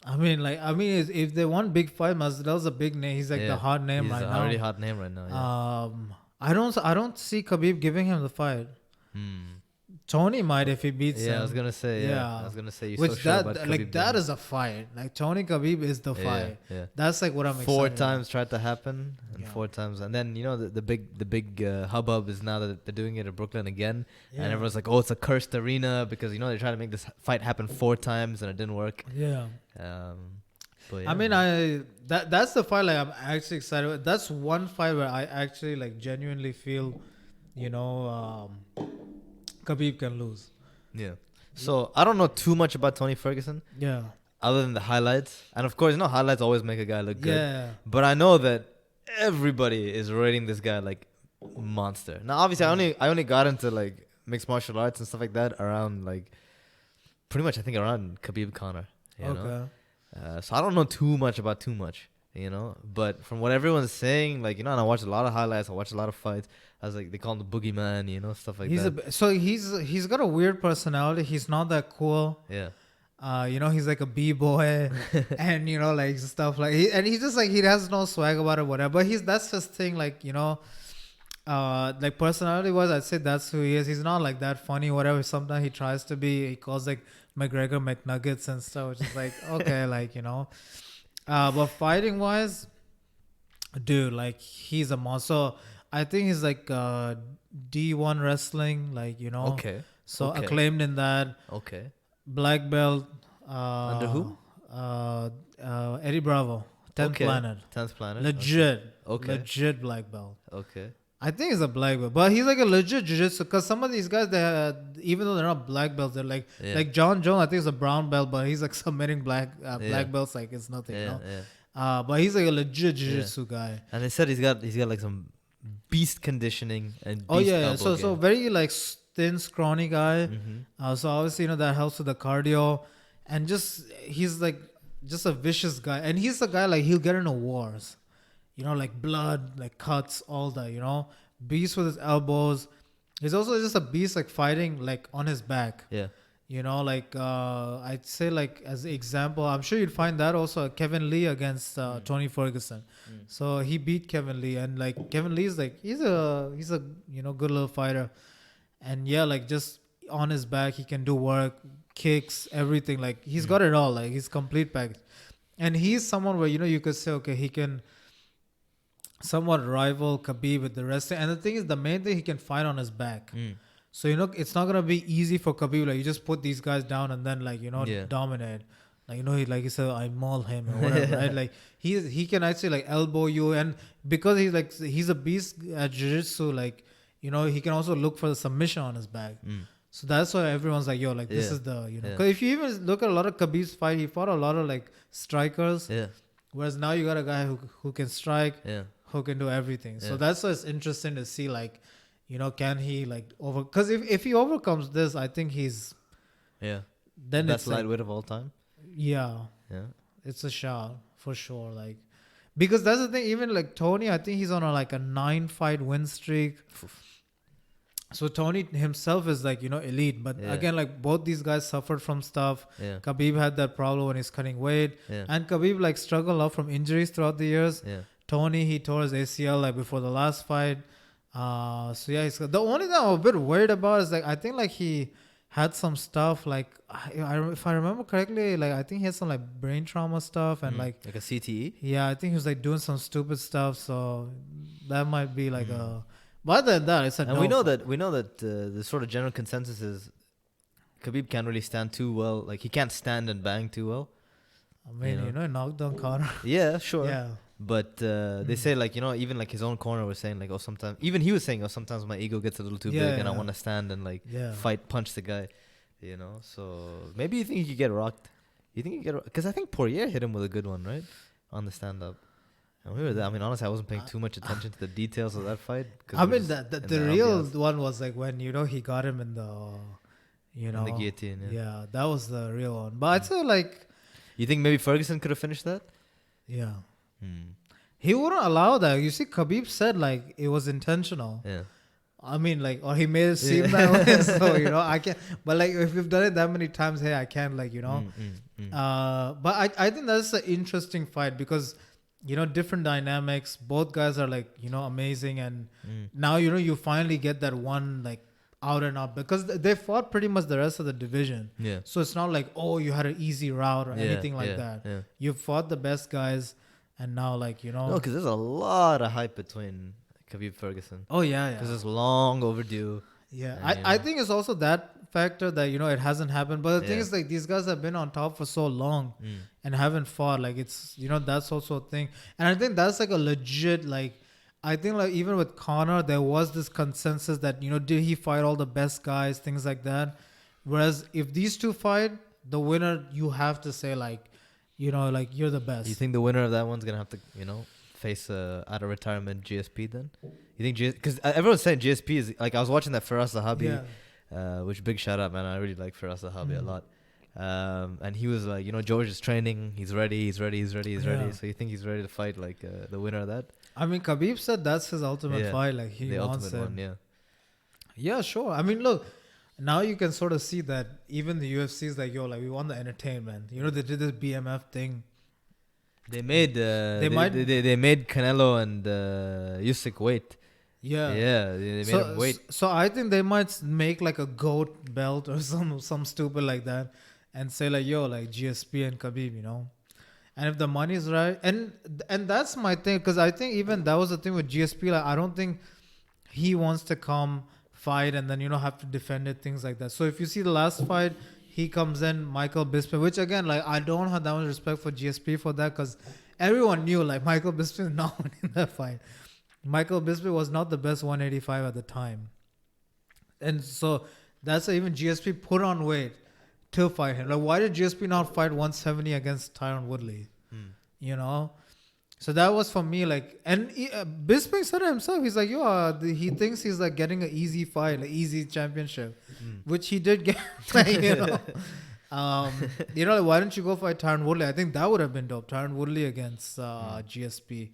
I mean, if they want big fight, Masvidal's a big name. He's like the hot name right now. He's already hot name right now. I don't see Khabib giving him the fight. Tony might if he beats him. I was gonna say. I was gonna say. Which that is a fight. Like Tony Khabib is the fight. That's like what I'm. Four times tried to happen, and 4 times, and then you know the big hubbub is now that they're doing it in Brooklyn again, and everyone's like, oh, it's a cursed arena because you know they're trying to make this fight happen 4 times and it didn't work. But I mean, that's the fight like I'm actually excited about. That's one fight where I actually like genuinely feel, you know, Khabib can lose. So I don't know too much about Tony Ferguson. Other than the highlights, and of course, you know, highlights always make a guy look good. But I know that everybody is rating this guy like monster. Now, obviously, I only got into like mixed martial arts and stuff like that around like pretty much I think around Khabib Conor. You know? So I don't know too much about too much, you know. But from what everyone's saying, like, you know, and I watched a lot of highlights, I watched a lot of fights. I was like, they call him the boogeyman, you know, stuff like that. So he's got a weird personality. He's not that cool. You know, he's like a b-boy and you know, like stuff like he's just like he has no swag about it, whatever. But that's his thing, like, you know, like personality wise, I'd say that's who he is. He's not like that funny, whatever. Sometimes he tries to be. He calls like McGregor McNuggets and stuff, which is like okay, like, you know. But fighting wise, dude, like he's a monster. I think he's like D1 wrestling, like, you know. So acclaimed in that. Black belt. Under who? Eddie Bravo. 10th Planet. 10th Planet. Legit. Legit black belt. Okay. I think it's a black belt, but he's like a legit jiu-jitsu because some of these guys, even though they're not black belts, they're like John Jones. I think it's a brown belt, but he's like submitting black belts like it's nothing. You know? But he's like a legit jiu-jitsu guy. And they said he's got like some beast conditioning and beast so very like thin, scrawny guy. So obviously, you know, that helps with the cardio, and just he's like just a vicious guy, and he's the guy like he'll get into wars. You know, like blood, like cuts, all that, you know. Beast with his elbows. He's also just a beast, like fighting, like on his back. You know, like I'd say, like as an example, I'm sure you'd find that also Kevin Lee against Tony Ferguson. So he beat Kevin Lee, and like Kevin Lee's like he's a you know, good little fighter, and yeah, like just on his back he can do work, kicks, everything. Like he's got it all. Like he's complete package, and he's someone where, you know, you could say, okay, he can somewhat rival Khabib with the wrestling. And the thing is, the main thing, he can fight on his back. So, you know, it's not going to be easy for Khabib. Like, you just put these guys down and then, like, you know, dominate. Like, he like he said, I maul him or whatever, right? Like he can actually like elbow you, and because he's a beast at jiu-jitsu, like, he can also look for the submission on his back. So that's why everyone's like, yo, like this is the, because if you even look at a lot of Khabib's fight, he fought a lot of like strikers. Yeah. Whereas now you got a guy who can strike, Yeah. who can do everything. Yeah. So that's why it's interesting to see, like, can he like because if he overcomes this, I think he's then best it's like, lightweight of all time. Yeah, it's a shot for sure. Like, because that's the thing. Even like Tony, I think he's on like a 9-fight win streak. So Tony himself is like, elite. But again, like both these guys suffered from stuff. Yeah. Khabib had that problem when he's cutting weight. Yeah. And Khabib like struggled a lot from injuries throughout the years. Yeah. Tony, he tore his ACL like before the last fight. So yeah, the only thing I'm a bit worried about is like, I think like he had some stuff like, if I remember correctly, like I think he had some like brain trauma stuff and like a CTE. Yeah, I think he was like doing some stupid stuff. So that might be like a. But other than that, it's a. And no. we know that the sort of general consensus is Khabib can't really stand too well. Like he can't stand and bang too well. I mean, he knocked down Conor. Yeah, sure. Yeah. But they say like, even like his own corner was saying like, sometimes even he was saying, sometimes my ego gets a little too big and I want to stand and like fight, punch the guy, So maybe you think he could get rocked. You think he could get because I think Poirier hit him with a good one, right, on the stand up. I mean, honestly, I wasn't paying too much attention to the details of that fight. I mean, the real one was like when he got him in the, in the guillotine. Yeah, that was the real one. But I'd say like, you think maybe Ferguson could have finished that? Yeah. He wouldn't allow that. You see, Khabib said like it was intentional. Yeah. I mean, like, or he made it seem that way. So I can't. But like, if you've done it that many times, hey, I can't. Like, But I think that's an interesting fight because different dynamics. Both guys are like amazing, and now you finally get that one like out and out because they fought pretty much the rest of the division. Yeah. So it's not like you had an easy route or anything like that. Yeah. You fought the best guys. And now, like, No, because there's a lot of hype between Khabib Ferguson. Oh, yeah. Because it's long overdue. Yeah. I think it's also that factor that, it hasn't happened. But the thing is, like, these guys have been on top for so long and haven't fought. Like, it's, that's also a thing. And I think that's, like, a legit, like, I think, like, even with Conor, there was this consensus that, did he fight all the best guys, things like that. Whereas if these two fight, the winner, you have to say, like, like you're the best. You think the winner of that one's gonna have to, face out of retirement GSP then? You think because everyone's saying GSP is like I was watching that Firas Zahabi, which big shout out, man. I really like Firas Zahabi a lot. And he was like, George is training. He's ready. So you think he's ready to fight like the winner of that? I mean, Khabib said that's his ultimate fight. Like he wants it. One, yeah, sure. I mean, look. Now you can sort of see that even the UFC is like, like we want the entertainment. They did this BMF thing. They made they made Canelo and Usyk wait. Yeah, they made him wait. So I think they might make like a GOAT belt or some stupid like that, and say like, like GSP and Khabib, And if the money is right, and that's my thing, because I think even that was the thing with GSP. Like I don't think he wants to come fight and then have to defend it, things like that. So if you see the last fight, he comes in, Michael Bisping, which again, like I don't have that much respect for GSP for that because everyone knew like Michael Bisping is not winning that fight. Michael Bisping was not the best 185 at the time, and so that's why even GSP put on weight to fight him. Like why did GSP not fight 170 against Tyron Woodley? So that was for me, like, and Bisping said it himself. He's like, he thinks he's like getting an easy fight, like easy championship, which he did get. Like, like, why didn't you go fight Tyron Woodley? I think that would have been dope. Tyron Woodley against GSP.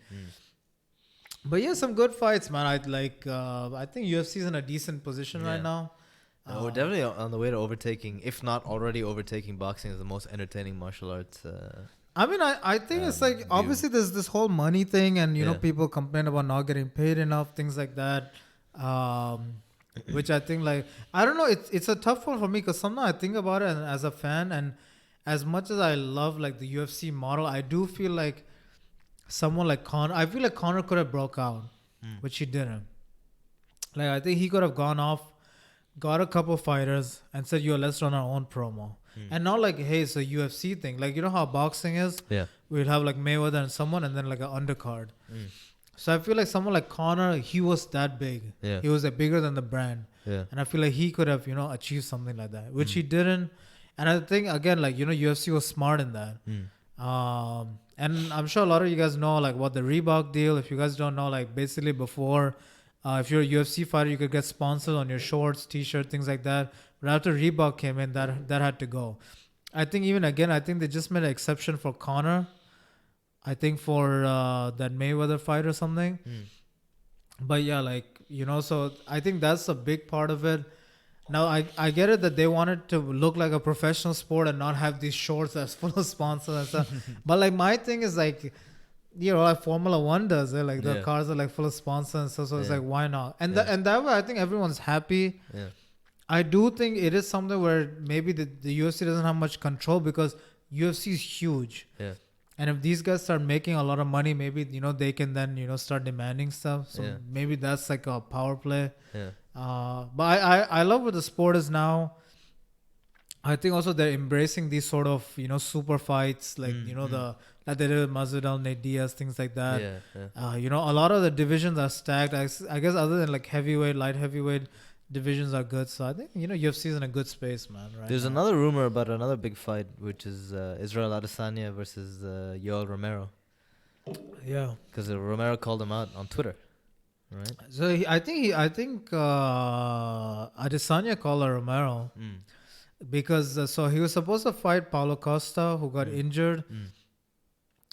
But yeah, some good fights, man. I think UFC's in a decent position right now. We're definitely on the way to overtaking, if not already overtaking, boxing as the most entertaining martial arts. I mean, I think it's like, obviously there's this whole money thing and, people complain about not getting paid enough, things like that. Which I think like, I don't know, it's a tough one for me because sometimes I think about it and as a fan and as much as I love like the UFC model, I do feel like someone like Conor, I feel like Conor could have broke out, which he didn't. Like I think he could have gone off, got a couple fighters and said, let's run our own promo. and not like, hey, it's a UFC thing. Like, you know how boxing is? Yeah. We'd have like Mayweather and someone, and then like an undercard. Mm. So I feel like someone like Conor, he was that big. Yeah. He was like bigger than the brand. Yeah. And I feel like he could have, achieved something like that, which he didn't. And I think, again, like, UFC was smart in that. And I'm sure a lot of you guys know, like, what the Reebok deal, if you guys don't know, like, basically before, if you're a UFC fighter, you could get sponsored on your shorts, T-shirt, things like that. But after Reebok came in, that had to go. I think I think they just made an exception for Conor. I think for that Mayweather fight or something. But yeah, like, so I think that's a big part of it. Now, I get it that they wanted to look like a professional sport and not have these shorts that's full of sponsors and stuff. But like my thing is like, like Formula One does it. Like the cars are like full of sponsors and stuff. So it's like, why not? And that way, I think everyone's happy. Yeah. I do think it is something where maybe the UFC doesn't have much control because UFC is huge. Yeah. And if these guys start making a lot of money, maybe, they can then, start demanding stuff. So maybe that's like a power play. Yeah. But I love what the sport is now. I think also they're embracing these sort of, super fights, like, like they did with Masvidal, Nate Diaz, things like that. A lot of the divisions are stacked. I guess other than like heavyweight, light heavyweight, divisions are good. So I think, UFC is in a good space, man. Right. There's another rumor about another big fight, which is Israel Adesanya versus Yoel Romero. Yeah. Because Romero called him out on Twitter. Right. So I think Adesanya called Romero because so he was supposed to fight Paulo Costa, who got injured.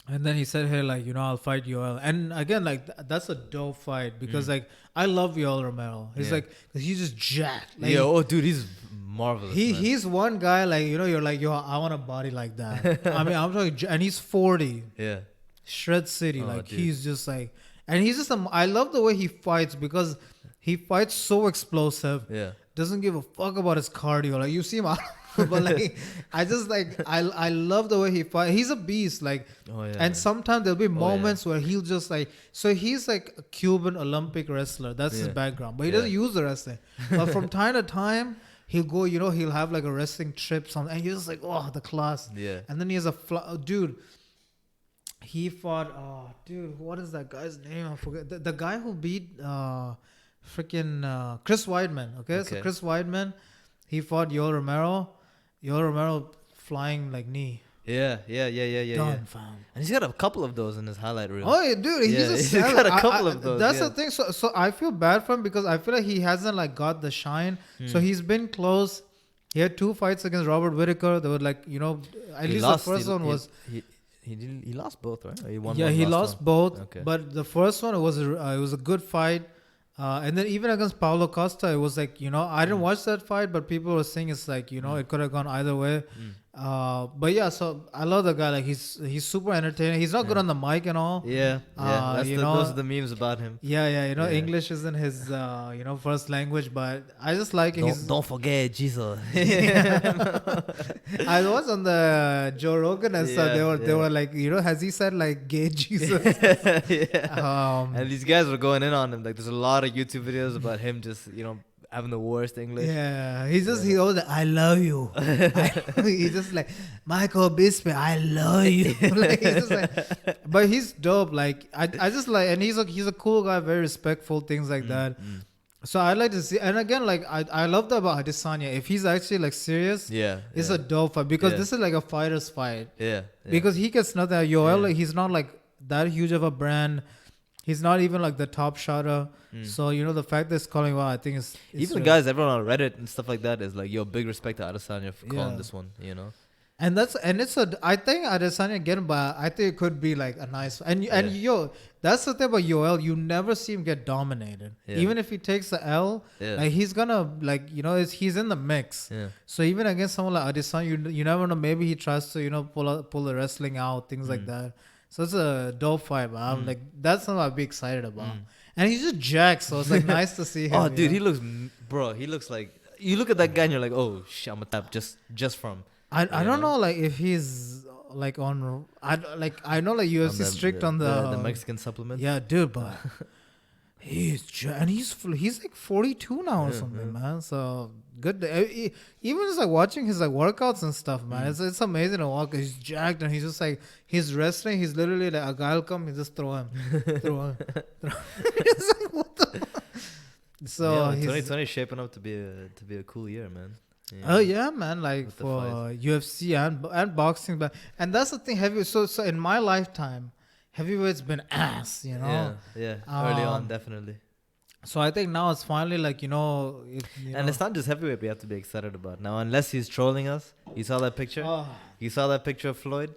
And then he said, hey, like, I'll fight Yoel. And again, like, that's a dope fight because, like, I love Yoel Romero. He's like, he's just jacked. Like, dude, he's marvelous. He's one guy, like, you're like, I want a body like that. I mean, I'm talking, and he's 40. Yeah. Shred City. Like, dude. He's just like, and he's just, I love the way he fights because he fights so explosive. Yeah. Doesn't give a fuck about his cardio. Like, you see him out. But like, I love the way he fights. He's a beast. Like, and sometimes there'll be moments where he'll just like, so he's like a Cuban Olympic wrestler. That's his background, but he doesn't use the wrestling. But from time to time, he'll go, he'll have like a wrestling trip, something, and you're just like, oh, the class. Yeah. And then he has dude. He fought, what is that guy's name? I forget. The guy who beat freaking Chris Weidman. Okay, so Chris Weidman, he fought Yoel Romero. Yoel Romero flying like knee. Yeah. Done, fam. And he's got a couple of those in his highlight reel. Oh, yeah, dude, he's got a couple of those. That's the thing. So I feel bad for him because I feel like he hasn't like got the shine. So he's been close. He had 2 fights against Robert Whittaker. They were like, at least the first one was. He lost both, right? Or he won he lost both. Okay. But the first one, it was a good fight. And then even against Paulo Costa, it was like, I didn't watch that fight, but people were saying it's like, it could have gone either way. But yeah, so I love the guy. Like he's super entertaining. He's not good on the mic and all. Yeah. Those are the memes about him. Yeah. English isn't his, first language, but I just like it. Don't forget Jesus. I was on the Joe Rogan and stuff. They were like, has he said like gay Jesus? And these guys were going in on him. Like there's a lot of YouTube videos about him just, having the worst English. Yeah, he always like, I love you. He's just like, Michael Bisping, I love you. Like, he's just like, but he's dope. Like I just like, and he's a cool guy, very respectful, things like that. So I like to see, and again, like I love that about Adesanya. If he's actually like serious, it's a dope fight because this is like a fighter's fight. Yeah. Because he gets nothing. Yoel, like, he's not like that huge of a brand. He's not even like the top shotter. So, the fact that it's calling out, I think it's even the guys, everyone on Reddit and stuff like that is like, big respect to Adesanya for calling this one, And I think Adesanya again, but I think it could be like a nice, and that's the thing about Yoel. You never see him get dominated. Yeah. Even if he takes the L, like he's gonna like, he's in the mix. Yeah. So even against someone like Adesanya, you never know. Maybe he tries to, pull the wrestling out, things like that. So it's a dope fight, but I'm like, that's something I'd be excited about. And he's just jacked, so it's like nice to see him. Oh, dude, he looks like, you look at that guy and you're like, oh, shit, I'm a tap just from. I don't know, like, if he's like on, I know like UFC strict on the Mexican supplements. Yeah, dude, but he's like 42 now or something, man. So Good. Even just like watching his like workouts and stuff, man. It's amazing to walk. He's jacked and he's just like he's wrestling. He's literally like a guy will come, he just throw him, throw him. It's like what the. Fuck? So yeah, he's 2020 is shaping up to be a cool year, man. Oh yeah, man! Like With the for fights. UFC and boxing, but and that's the thing. So in my lifetime, heavyweight's been ass, you know. Yeah. Early on, Um, definitely. So I think now it's finally like And it's not just heavyweight we have to be excited about now, unless he's trolling us. You saw that picture? Oh, You saw that picture of Floyd,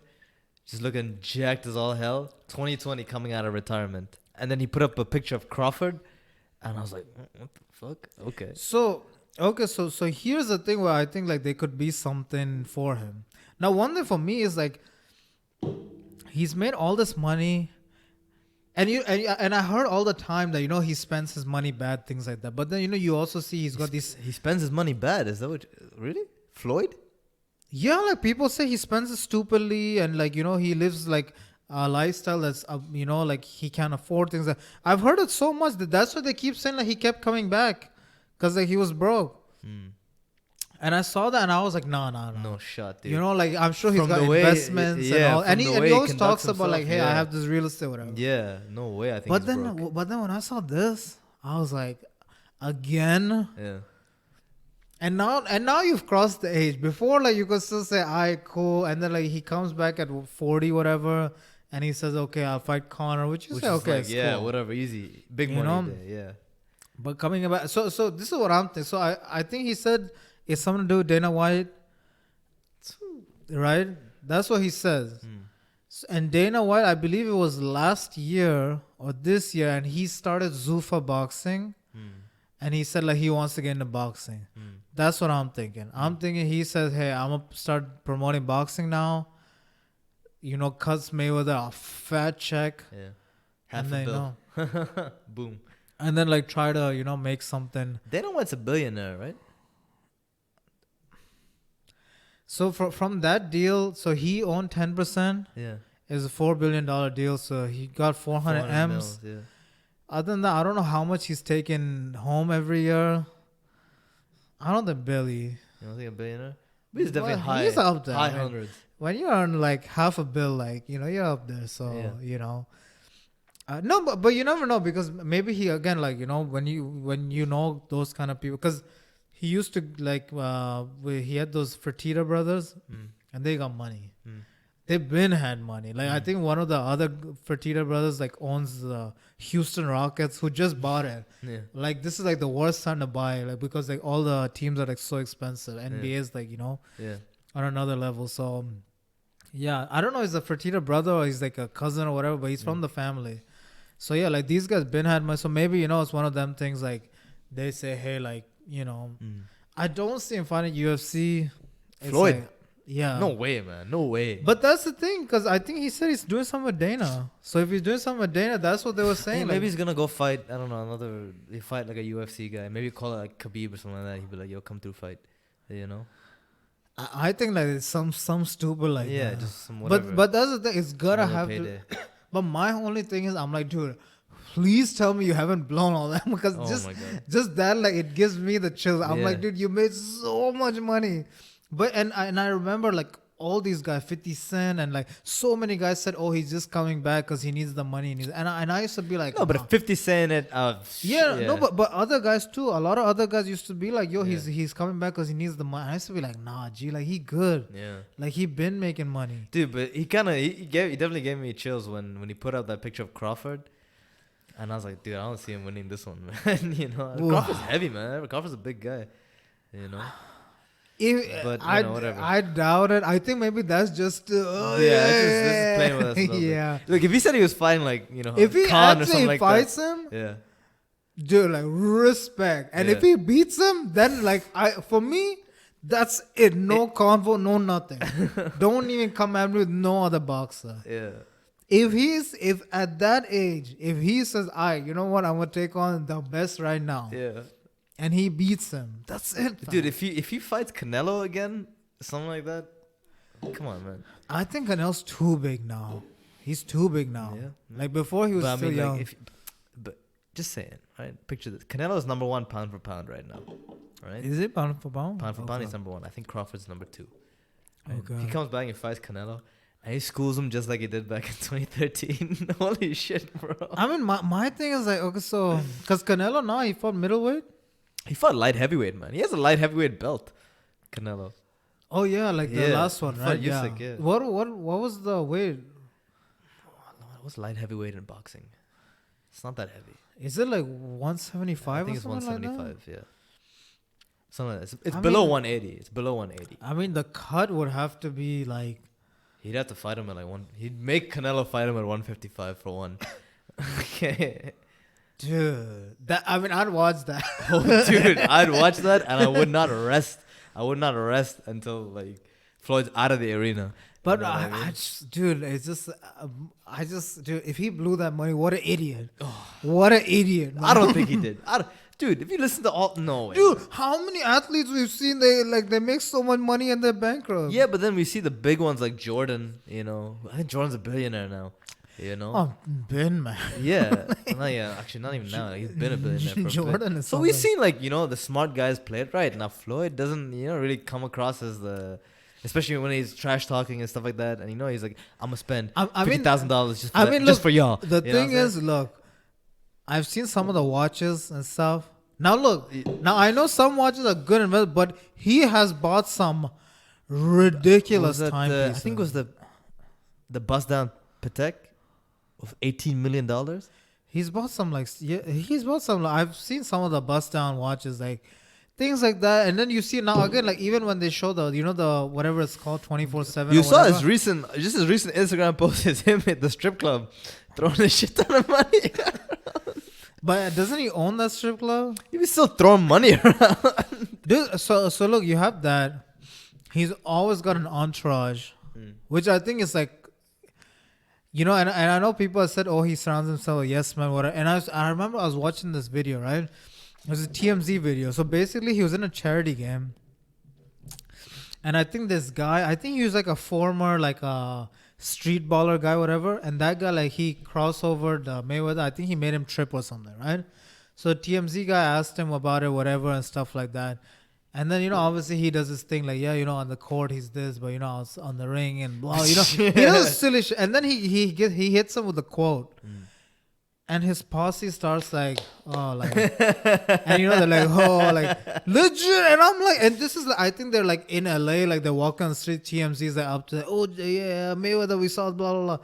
just looking jacked as all hell. 2020 coming out of retirement, and then he put up a picture of Crawford, and I was like, what the fuck? Okay. so here's the thing where I think like there could be something for him. Now, one thing for me is like he's made all this money. And I heard all the time that he spends his money bad, things like that. But then you also see he's got these. He spends his money bad. Is that what? Really? Floyd? Yeah, like people say he spends it stupidly, and like he lives like a lifestyle that's like he can't afford things. I've heard it so much that's why they keep saying like he kept coming back, because like he was broke. And I saw that and I was like, no. No shot, dude. Like I'm sure he's From got the way- investments and yeah, all. from And the he way he always conducts talks about like, himself, hey, I yeah. have this real estate, whatever. Yeah, no way. I think. But he's then, broke. when I saw this, I was like, again. Yeah. And now you've crossed the age. Before, like you could still say, "Alright, cool," and then like he comes back at 40, whatever, and he says, "Okay, I'll fight Conor," which you say, is "Okay, like, it's yeah, cool." whatever, easy, big You money know? day, yeah. But coming back, so this is what I'm thinking. So I think he said it's something to do with Dana White, right? That's what he says. And Dana White, I believe it was last year or this year, and he started Zuffa boxing, and he said like he wants to get into boxing. That's what I'm thinking. I'm thinking he says, hey, I'm going to start promoting boxing now. Cuts Mayweather a fat check. Yeah. Half And a bill. Boom. And then like try to, make something. Dana White's a billionaire, right? So from that deal, so he owned 10%. Yeah. It was a $4 billion deal. So he got 400 M's. mils, yeah. Other than that, I don't know how much he's taking home every year. I don't think Billy. You don't think a billionaire? But he's definitely Well, high. he's up there. High I mean, hundreds. when you earn like half a bill, like you're up there. So no, but you never know, because maybe he again, like when you know those kind of people, because he used to like he had those Fertitta brothers, and they got money. They've been had money. Like I think one of the other Fertitta brothers like owns the Houston Rockets, who just bought it. Yeah. Like this is like the worst time to buy, like because like all the teams are like so expensive. NBA is like Yeah. on another level. So yeah, I don't know if he's a Fertitta brother or he's like a cousin or whatever, but he's from the family. So yeah, like these guys been had money. So maybe it's one of them things like they say, hey, like I don't see him fighting UFC. It's Floyd? like, yeah. No way, man. No way. But that's the thing, because I think he said he's doing something with Dana. So if he's doing something with Dana, that's what they were saying. Hey, like, maybe he's gonna go fight. I don't know. He fight like a UFC guy. Maybe call it like Khabib or something like that. He'd be like, "Yo, come through, fight." I think like it's some stupid like Yeah, that. just some whatever. But that's the thing. It's gotta Another have payday. to. But my only thing is, I'm like, dude, please tell me you haven't blown all that, because Oh my God. just that, like, it gives me the chills. I'm Yeah. like, dude, you made so much money. But and I remember like all these guys, 50 Cent, and like so many guys said, oh, he's just coming back because he needs the money. And I used to be like, No, but nah. if 50 saying it, No, but other guys too. A lot of other guys used to be like, yo, he's coming back because he needs the money. I used to be like, nah, G, like he good. Yeah. Like he been making money. Dude, but he definitely gave me chills when he put out that picture of Crawford. And I was like, dude, I don't see him winning this one, man. Crawford's heavy, man. Crawford's a big guy. But, whatever. I doubt it. I think maybe that's just This is playing with us a little bit. yeah. Look, if he said he was fighting like, If he Conor or actually something like fights that. him, Yeah. dude, like respect. And Yeah. if he beats him, then like for me, that's it. No convo, no nothing. Don't even come at me with no other boxer. Yeah. If at that age, if he says, you know what, I'm gonna take on the best right now, Yeah. and he beats him, that's it, fam. Dude, if he fights Canelo again, something like that, come on, man. I think Canelo's too big now. He's too big now. Yeah. Like before, he was But I still mean, young. but just saying, right? Picture this. Canelo is number 1 pound for pound right now, right? Is it pound for pound? Pound for pound, Okay. he's number 1. I think Crawford's number 2. Right? Okay. He comes back and fights Canelo, and he schools him just like he did back in 2013. Holy shit, bro! I mean, my thing is like, okay, so because Canelo now he fought middleweight. He fought light heavyweight, man. He has a light heavyweight belt, Canelo. Oh yeah, like the Yeah, last one, he right? fought Yeah. Usyk, yeah. What was the weight? What's light heavyweight in boxing? It's not that heavy. Is it like 175 I think or it's something like that? 175. Yeah, something like that. It's I below mean- 180. It's below 180. I mean, the cut would have to be like. He'd have to fight him at like one. He'd make Canelo fight him at 155 for one. Okay. Dude, I mean, I'd watch that. Oh, dude, I'd watch that and I would not rest. I would not rest until like Floyd's out of the arena. But You know what I mean? dude, it's just, dude, if he blew that money, what an idiot! What an idiot! I don't think he did. Dude, if you listen to all, no way. Dude, how many athletes we've seen? They make so much money and they're bankrupt. Yeah, but then we see the big ones like Jordan. You know, I think Jordan's a billionaire now. You know. Oh, Ben, man. Yeah. No, yeah. Actually, not even now. He's been a billionaire for a bit. Jordan is So we've something. seen like the smart guys play it right. Now Floyd doesn't really come across as especially when he's trash talking and stuff like that. And he's like, I'm gonna spend I mean, $50,000 just for I that- mean, just look, for y'all. The You know thing what I'm is, look, I've seen some of the watches and stuff. Now look, now I know some watches are good and well, but he has bought some ridiculous Was that timepieces. I think it was the bust down Patek of $18 million. He's bought some he's bought some. I've seen some of the bust down watches, like things like that. And then you see now again, like even when they show the whatever it's called 24/7. You saw his recent Instagram post is him at the strip club throwing a shit ton of money. But doesn't he own that strip club? He was still throwing money around. Dude, so look, you have that. He's always got an entourage, which I think is like, and I know people have said, oh, he surrounds himself with yes man, whatever. And I remember I was watching this video, right? It was a TMZ video. So basically, he was in a charity game, and I think this guy, he was like a former like a street baller guy, whatever. And that guy, like he crossovered Mayweather. I think he made him trip or something, right? So TMZ guy asked him about it, whatever, and stuff like that. And then, obviously he does this thing like, yeah, on the court he's this, but, on the ring and blah, he does silly shit. And then he hits him with a quote. And his posse starts like, oh, like, and they're like, oh, like, legit. And I'm like, and this is, like, I think they're like in LA, like they're walking on the street, TMZ's like up to, oh, yeah, Mayweather, we saw blah, blah, blah.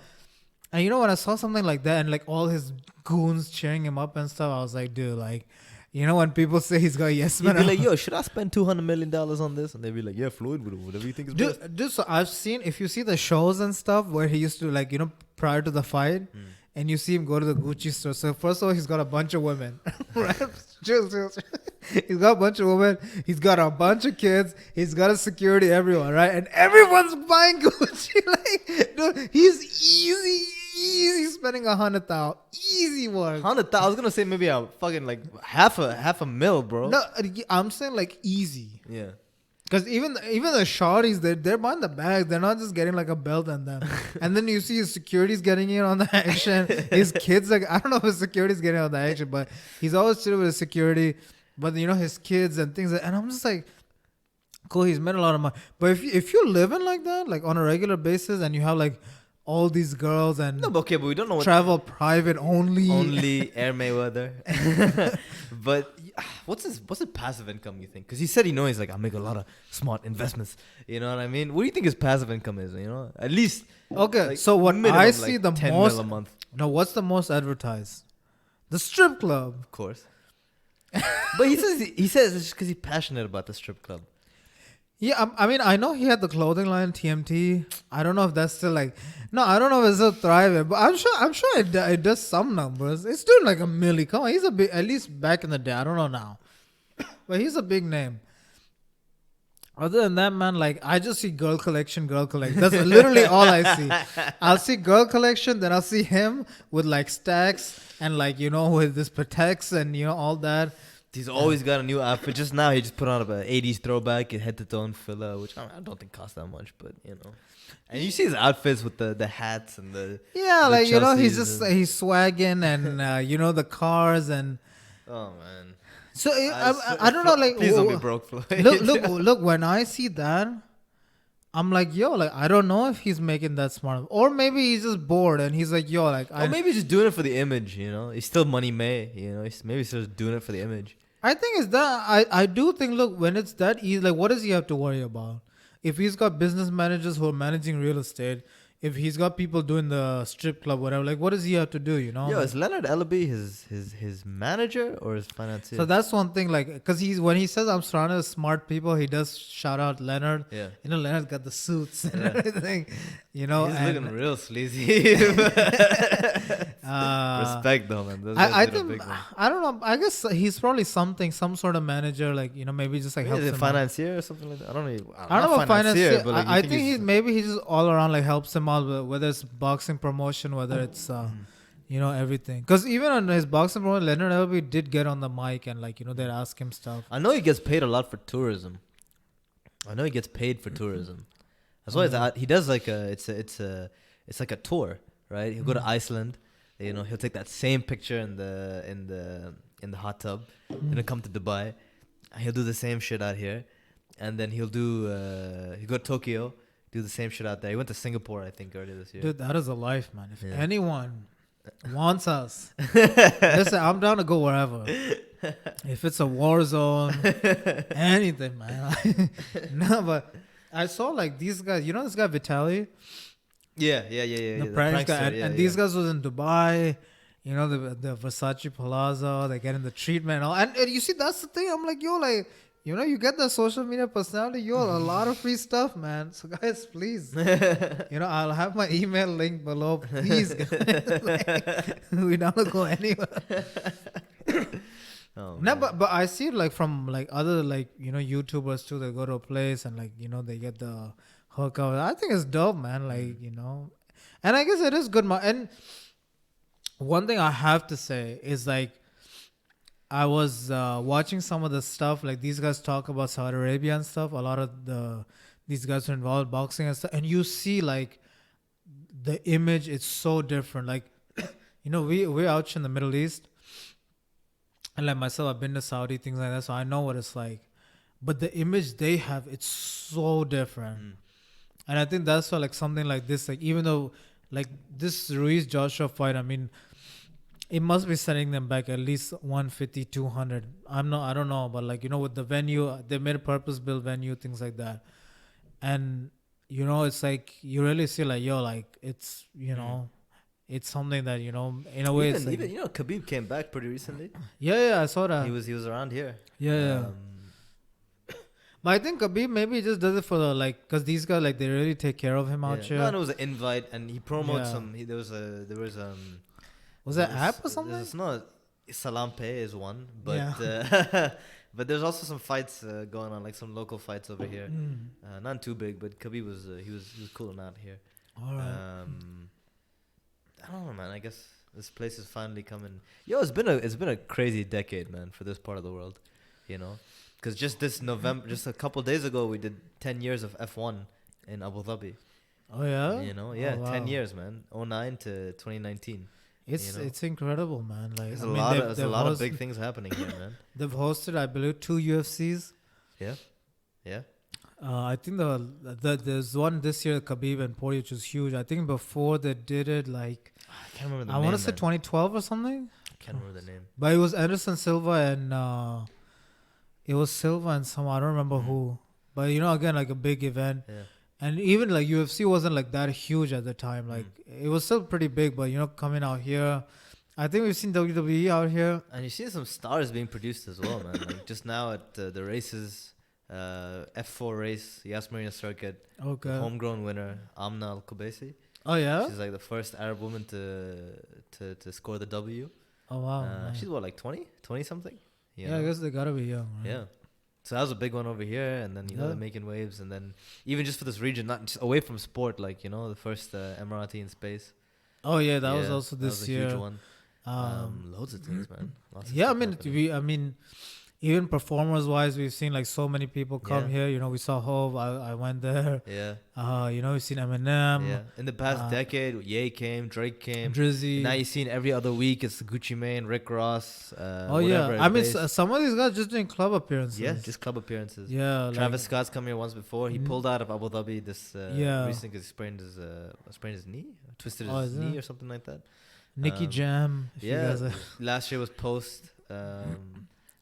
And when I saw something like that and like all his goons cheering him up and stuff, I was like, dude, like, when people say he's got yes man, You'd be like, yo, should I spend $200 million on this? And they'd be like, yeah, Floyd, whatever you think is best. Dude, so I've seen, if you see the shows and stuff where he used to like, prior to the fight, and you see him go to the Gucci store. So first of all, he's got a bunch of women, right? He's got a bunch of women. He's got a bunch of kids. He's got a security, everyone, right? And everyone's buying Gucci. Like, dude, he's easy spending 100,000. Easy work. 100,000. I was gonna say maybe a fucking like half a mil, bro. No, I'm saying like easy. Yeah. Because even the shorties, they're buying the bag. They're not just getting like a belt on them. And then you see his security's getting in on the action. His kids, like, I don't know if his security's getting on the action, but he's always chilling with his security. But his kids and things. And I'm just like, cool, he's made a lot of money. But if you're living like that, like on a regular basis, and you have like all these girls and No, but okay, but we don't know what travel private only Air Mayweather. But what's his passive income, you think? Because he said he's like, I make a lot of smart investments. You know what I mean? What do you think his passive income is? At least Okay, like, so what minimum, I see like the 10 most mil a month, no, what's the most advertised? The strip club. of course. But he says it's just because he's passionate about the strip club. Yeah, I mean, I know he had the clothing line TMT. I don't know if that's still like, no, I don't know if it's still thriving, but I'm sure it does some numbers. It's doing like a milli. Come on, he's a big, at least back in the day. I don't know now, but he's a big name. Other than that, man, like I just see girl collection. That's literally all I see. I'll see girl collection, then I'll see him with like stacks and like with this Pateks and all that. He's always got a new outfit. Just now, he just put on a 80s throwback, head to toe filler, which I don't think costs that much, but And you see his outfits with the hats and the like Chelseas he's just he's swagging and the cars and oh man, So I don't know. Like, please don't be broke, Floyd. look. When I see that, I'm like, yo, like I don't know if he's making that smart, or maybe he's just bored and he's like, yo, like Or maybe he's just doing it for the image. You know, he's still money May. You know, maybe he's just doing it for the image. I think it's that. I do think. Look, when it's that easy, like, what does he have to worry about? If he's got business managers who are managing real estate, if he's got people doing the strip club, whatever, like, what does he have to do? You know? Yo, is Leonard Ellaby his manager or his financier? So that's one thing, like, because when he says I'm surrounded with smart people, he does shout out Leonard. Yeah. You know, Leonard's got the suits and everything. You know, he's and, looking real sleazy. Respect though, man. I think I don't know. I guess he's probably some sort of manager, like, you know, maybe just like helps is it him financier or something like that? I don't know. I don't know about financier. But like, I think he's just all around, like, helps him out, whether it's boxing promotion, whether it's you know, everything. Because even on his boxing promotion, Leonard Elby did get on the mic and, like, you know, they'd ask him stuff. I know he gets paid a lot for tourism. That's why he does like it's like a tour, right? He'll go to Iceland, you know, he'll take that same picture in the hot tub, then he'll come to Dubai, he'll do the same shit out here, and then he'll go to Tokyo, do the same shit out there. He went to Singapore, I think, earlier this year. Dude, that is a life, man. If anyone wants us, listen, I'm down to go wherever. If it's a war zone, anything, man. No, but I saw, like, these guys. You know this guy Vitaly? Yeah. The prank guy. And these guys was in Dubai. You know, the Versace Palazzo. They get in the treatment and all. And you see, that's the thing. I'm like, yo, like, you know, you get the social media personality. Yo, a lot of free stuff, man. So guys, please, you know, I'll have my email link below. Please, guys. Like, we don't go anywhere. Oh, no, but I see it, like, from, like, other, like, you know, YouTubers too. They go to a place and, like, you know, they get the hookup. I think it's dope, man. Like, you know, and I guess it is good. And one thing I have to say is, like, I was watching some of the stuff, like, these guys talk about Saudi Arabia and stuff. A lot of these guys are involved in boxing and stuff, and you see, like, the image. It's so different. Like, you know, we're out in the Middle East. And, like, myself, I've been to Saudi, things like that, so I know what it's like. But the image they have, it's so different. And I think that's why, like, something like this, like, even though, like, this Ruiz Joshua fight, I mean, it must be setting them back at least 150, 200. I don't know, but, like, you know, with the venue, they made a purpose-built venue, things like that. And, you know, it's like, you really see, like, yo, like, it's, you know, it's something that, you know, in a way, it's like, even, you know, Khabib came back pretty recently. Yeah, I saw that. He was around here. Yeah. But I think Khabib maybe just does it for the, like, because these guys, like, they really take care of him out here. No, and it was an invite, and he promoted some. Was that app or something? It's not. Salam Pay is one, but but there's also some fights going on, like some local fights over here. Not too big, but Khabib was he was cool out here. All right. I don't know, man. I guess this place is finally coming. Yo, it's been a crazy decade, man, for this part of the world. You know, because just this November, just a couple days ago, we did 10 years of F1 in Abu Dhabi. Oh yeah. You know, 10 years, man. 2009 to 2019. It's incredible, man. Like, there's a lot of big things happening here, man. They've hosted, I believe, 2 UFCs. Yeah. I think there's one this year, Khabib and Poirier, which was huge. I think before they did it, like, I can't remember the name. I want to say 2012 or something. I can't remember the name. But it was Anderson Silva and some, I don't remember who. But, you know, again, like, a big event. Yeah. And even, like, UFC wasn't, like, that huge at the time. Like, it was still pretty big, but, you know, coming out here, I think we've seen WWE out here. And you see some stars being produced as well, man. Like, just now at the races, F4 race, Yas Marina Circuit, homegrown winner, Amna Al-Kubaisi. Oh, yeah? She's, like, the first Arab woman to score the W. Oh, wow. She's, what, like 20 something? Yeah, I guess they gotta be young, right? Yeah. So that was a big one over here, and then, you know, they're making waves, and then even just for this region, not just away from sport, like, you know, the first Emirati in space. Oh yeah, that was also this year. Huge one. Loads of things, man. I mean, even performers wise, we've seen like so many people come Yeah. here. You know, we saw Hove. I went there. Yeah. You know, we've seen Eminem. Yeah. In the past uh, decade, Ye came, Drake came. Drizzy. Now you've seen every other week it's Gucci Mane, Rick Ross. Oh yeah, whatever I mean Bass. some of these guys just doing club appearances. Yeah, just club appearances. Yeah, Travis Scott's come here once before. He Mm. pulled out of Abu Dhabi this Yeah. recently because he sprained his knee, twisted Oh, his is knee it? or something like that. Nicky Um, Jam. If you Yeah, guys are- last year was post.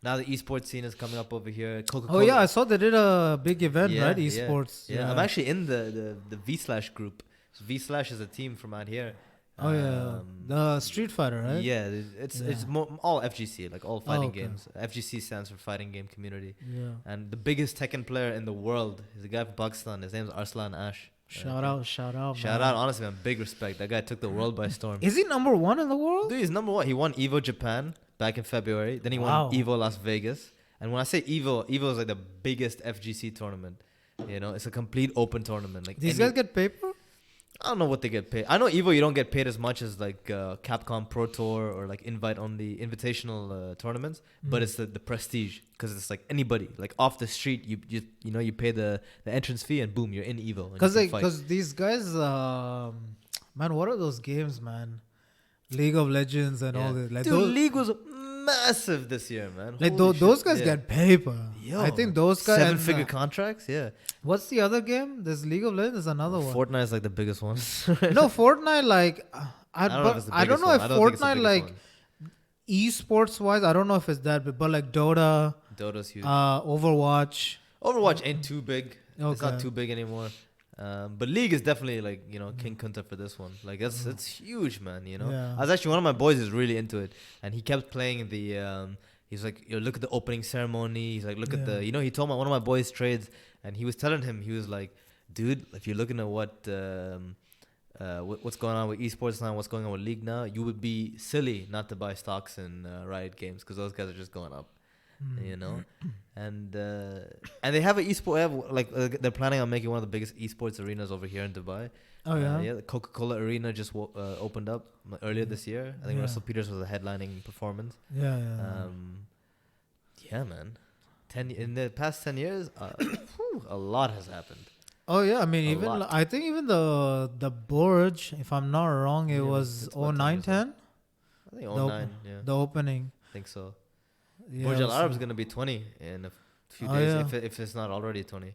Now the esports scene is coming up over here. Oh yeah, I saw they did a big event, Yeah, right? yeah, Esports. Yeah, I'm actually in the V Slash group. So V Slash is a team from out here. Oh yeah, the Street Fighter, right? Yeah, it's all FGC, like all fighting okay. games. FGC stands for Fighting Game Community. Yeah. And the biggest Tekken player in the world is a guy from Pakistan. His name's Arslan Ash. Shout out, Shout man. out, honestly, man. Big respect. That guy took the world by storm. Is he number 1 in the world? Dude, he's number one. He won Evo Japan back in February. Then he Wow. won Evo Las Vegas. And when I say Evo is like the biggest FGC tournament. You know, it's a complete open tournament. Like These guys get paper? I don't know what they get paid. I know Evo, you don't get paid as much as like Capcom Pro Tour or like invitational tournaments, but it's the prestige because it's like anybody like off the street. You know you pay the entrance fee and boom, you're in Evo. Because these guys, man, what are those games, man? League of Legends and all this. Like Dude, those, League was massive this year, man. like Holy those shit, guys yeah. get paper. Yo, I think those guys. 7-figure contracts, yeah. What's the other game? There's League of Legends. There's another one. Fortnite is like the biggest one. No, Fortnite. Like I don't know if it's the don't biggest know one. if I don't think it's the Fortnite biggest like one. esports wise. I don't know if it's that big, but like Dota, Dota's huge. Overwatch. Overwatch ain't too big. It's not Okay. too big anymore. But League is definitely like, you know, King Kunta for this one. Like it's huge, man, you know. Yeah. I was actually, one of my boys is really into it, and he kept playing the he's like, you know, look at the opening ceremony. He's like, look at the, you know, he told one of my boys trades, and he was telling him, he was like, dude, if you're looking at what's going on with esports now, what's going on with League now, you would be silly not to buy stocks in Riot Games because those guys are just going up. You know, and they have an esport. They're planning on making one of the biggest esports arenas over here in Dubai. Oh yeah. Yeah. The Coca-Cola Arena just opened up earlier this year. I think Yeah. Russell Peters was a headlining performance. Yeah. Yeah, man. In the past 10 years, a lot has happened. Oh yeah. I mean, A even lot. I think even the Burj, if I'm not wrong, it Yeah, was it's about 09 10 or 10. I think 09, yeah. The opening. I think so. Yeah, Burj Al it was- Arab is going to be 20 in a few Oh, days, yeah. if it's not already 20.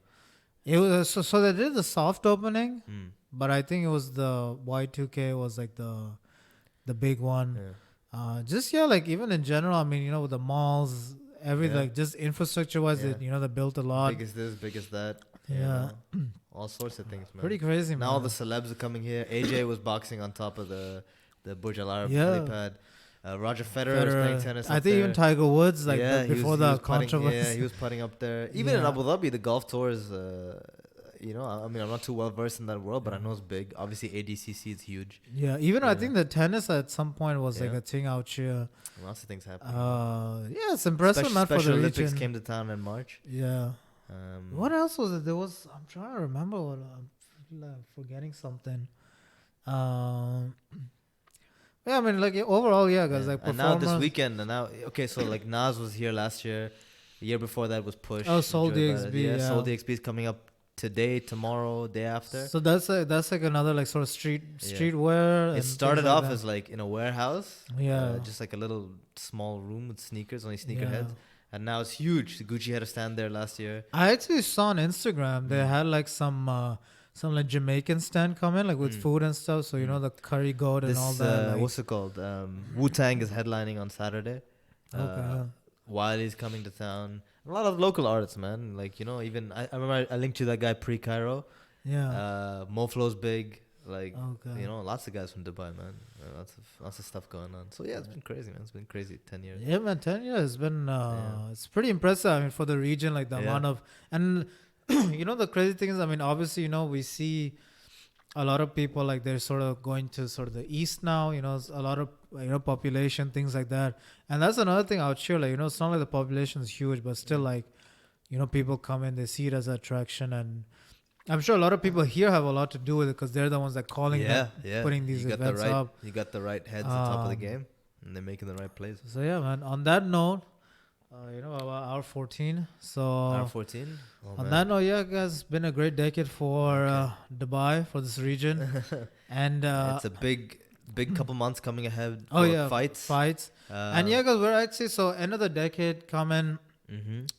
It was so they did the soft opening, Mm. but I think it was the Y2K was like the big one. Yeah. Just like even in general, I mean, you know, with the malls, everything, Yeah. like just infrastructure wise, Yeah. they built a lot. Big as this, big as that. Yeah. You know, all sorts of things, man. Pretty crazy, Now man. all the celebs are coming here. AJ was boxing on top of the Burj Al Arab Yeah. helipad. Roger Federer was playing tennis. I up think there. even Tiger Woods, like Yeah, before he the was putting- controversy. Yeah, he was putting up there. Even in Yeah. Abu Dhabi, the golf tour is. You know, I mean, I'm not too well versed in that world, but I know it's big. Obviously, ADCC is huge. Yeah, even I Yeah. think the tennis at some point was like Yeah. a thing out here. Lots of things happen. Yeah, it's impressive, man, for Special the Olympics region. came to town in March. Yeah. Um, What else was it? There was. I'm trying to remember what. I'm forgetting something. Yeah, I mean, like overall, yeah, guys, like and now this performance. weekend, okay, so like Nas was here last year. The year before that was Push. Oh, Soul Joy DXB, Badass. yeah. Soul DXB is coming up today, tomorrow, day after. So that's like another like sort of streetwear. and It started things like off that. as like in a warehouse. Yeah. Just like a little small room with sneakers, only sneaker Yeah. heads. And now it's huge. Gucci had a stand there last year. I actually saw on Instagram they had like some like Jamaican stand come in like with food and stuff. So you know the curry goat and all that. Like, What's it called? Wu-Tang is headlining on Saturday. okay. Wiley's coming to town. A lot of local artists, man. Like, you know, even I remember I linked you that guy Pre-Cairo. Yeah. Moflo's big. Like, Okay. you know, lots of guys from Dubai, man. Lots of stuff going on. So yeah, it's been crazy, man. It's been crazy 10 years. Yeah, man, 10 years has been it's pretty impressive. I mean, for the region, like the amount of and you know the crazy thing is, I mean, obviously, you know, we see a lot of people like they're sort of going to sort of the east now. You know, a lot of population things like that, and that's another thing out here. Like you know, it's not like the population is huge, but still like you know, people come in, they see it as an attraction, and I'm sure a lot of people here have a lot to do with it because they're the ones that calling them, putting these events up. You got the right heads on top of the game, and they're making the right plays. So yeah, man. On that note, about hour 14. So Hour 14. Oh, on man. that note, yeah, guys, it's been a great decade for Dubai, for this region. And It's a big couple months coming ahead. oh For yeah, fights. And yeah, guys, we're actually, so end of the decade coming.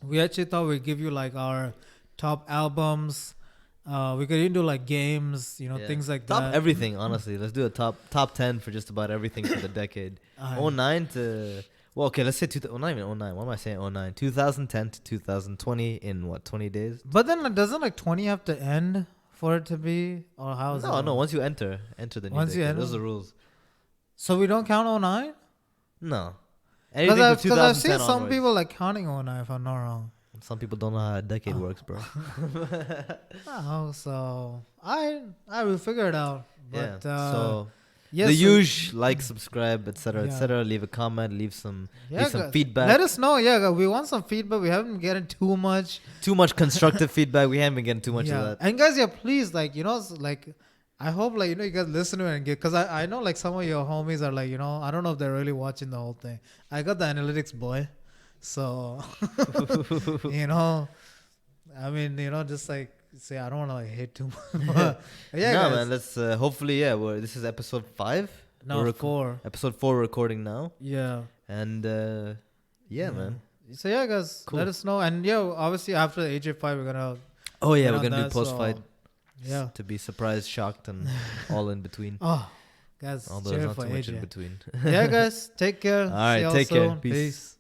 We actually thought we'd give you like our top albums. We could even do like games, things like top that. everything. Honestly, let's do a top 10 for just about everything for the decade. 09 to let's say not even 09. Why am I saying 09? 2010 to 2020 in what, 20 days? But then doesn't like 20 have to end for it to be, or how is it? No. Once you enter the new decade. Those are the rules. So we don't count 09? No. Because I've seen some people like counting 09, if I'm not wrong. Some people don't know how a decade works, bro. Oh, so I will figure it out. But, so yes, the usual, like, subscribe, etc., Yeah. etc. Leave a comment, leave some guys, feedback. Let us know. Yeah, we want some feedback. We haven't been getting too much Constructive feedback. We haven't been getting too much of that. And guys, please, I hope you guys listen to it and get, because I know some of your homies are I don't know if they're really watching the whole thing. I got the analytics boy, so I mean just say I don't want to hate too much. But yeah, no, guys. man. Let's hopefully this is episode 5. No, 4. Episode 4 recording now. Yeah. And man. So yeah, guys, Cool. let us know. And obviously after the AJ fight, we're gonna. Oh yeah, we're gonna do post fight. Yeah. To be surprised, shocked, and all in between. Oh, guys, Although cheer there's not for too much AJ. in between. Yeah, guys, take care. All right, See y'all take care. soon. Peace. Peace.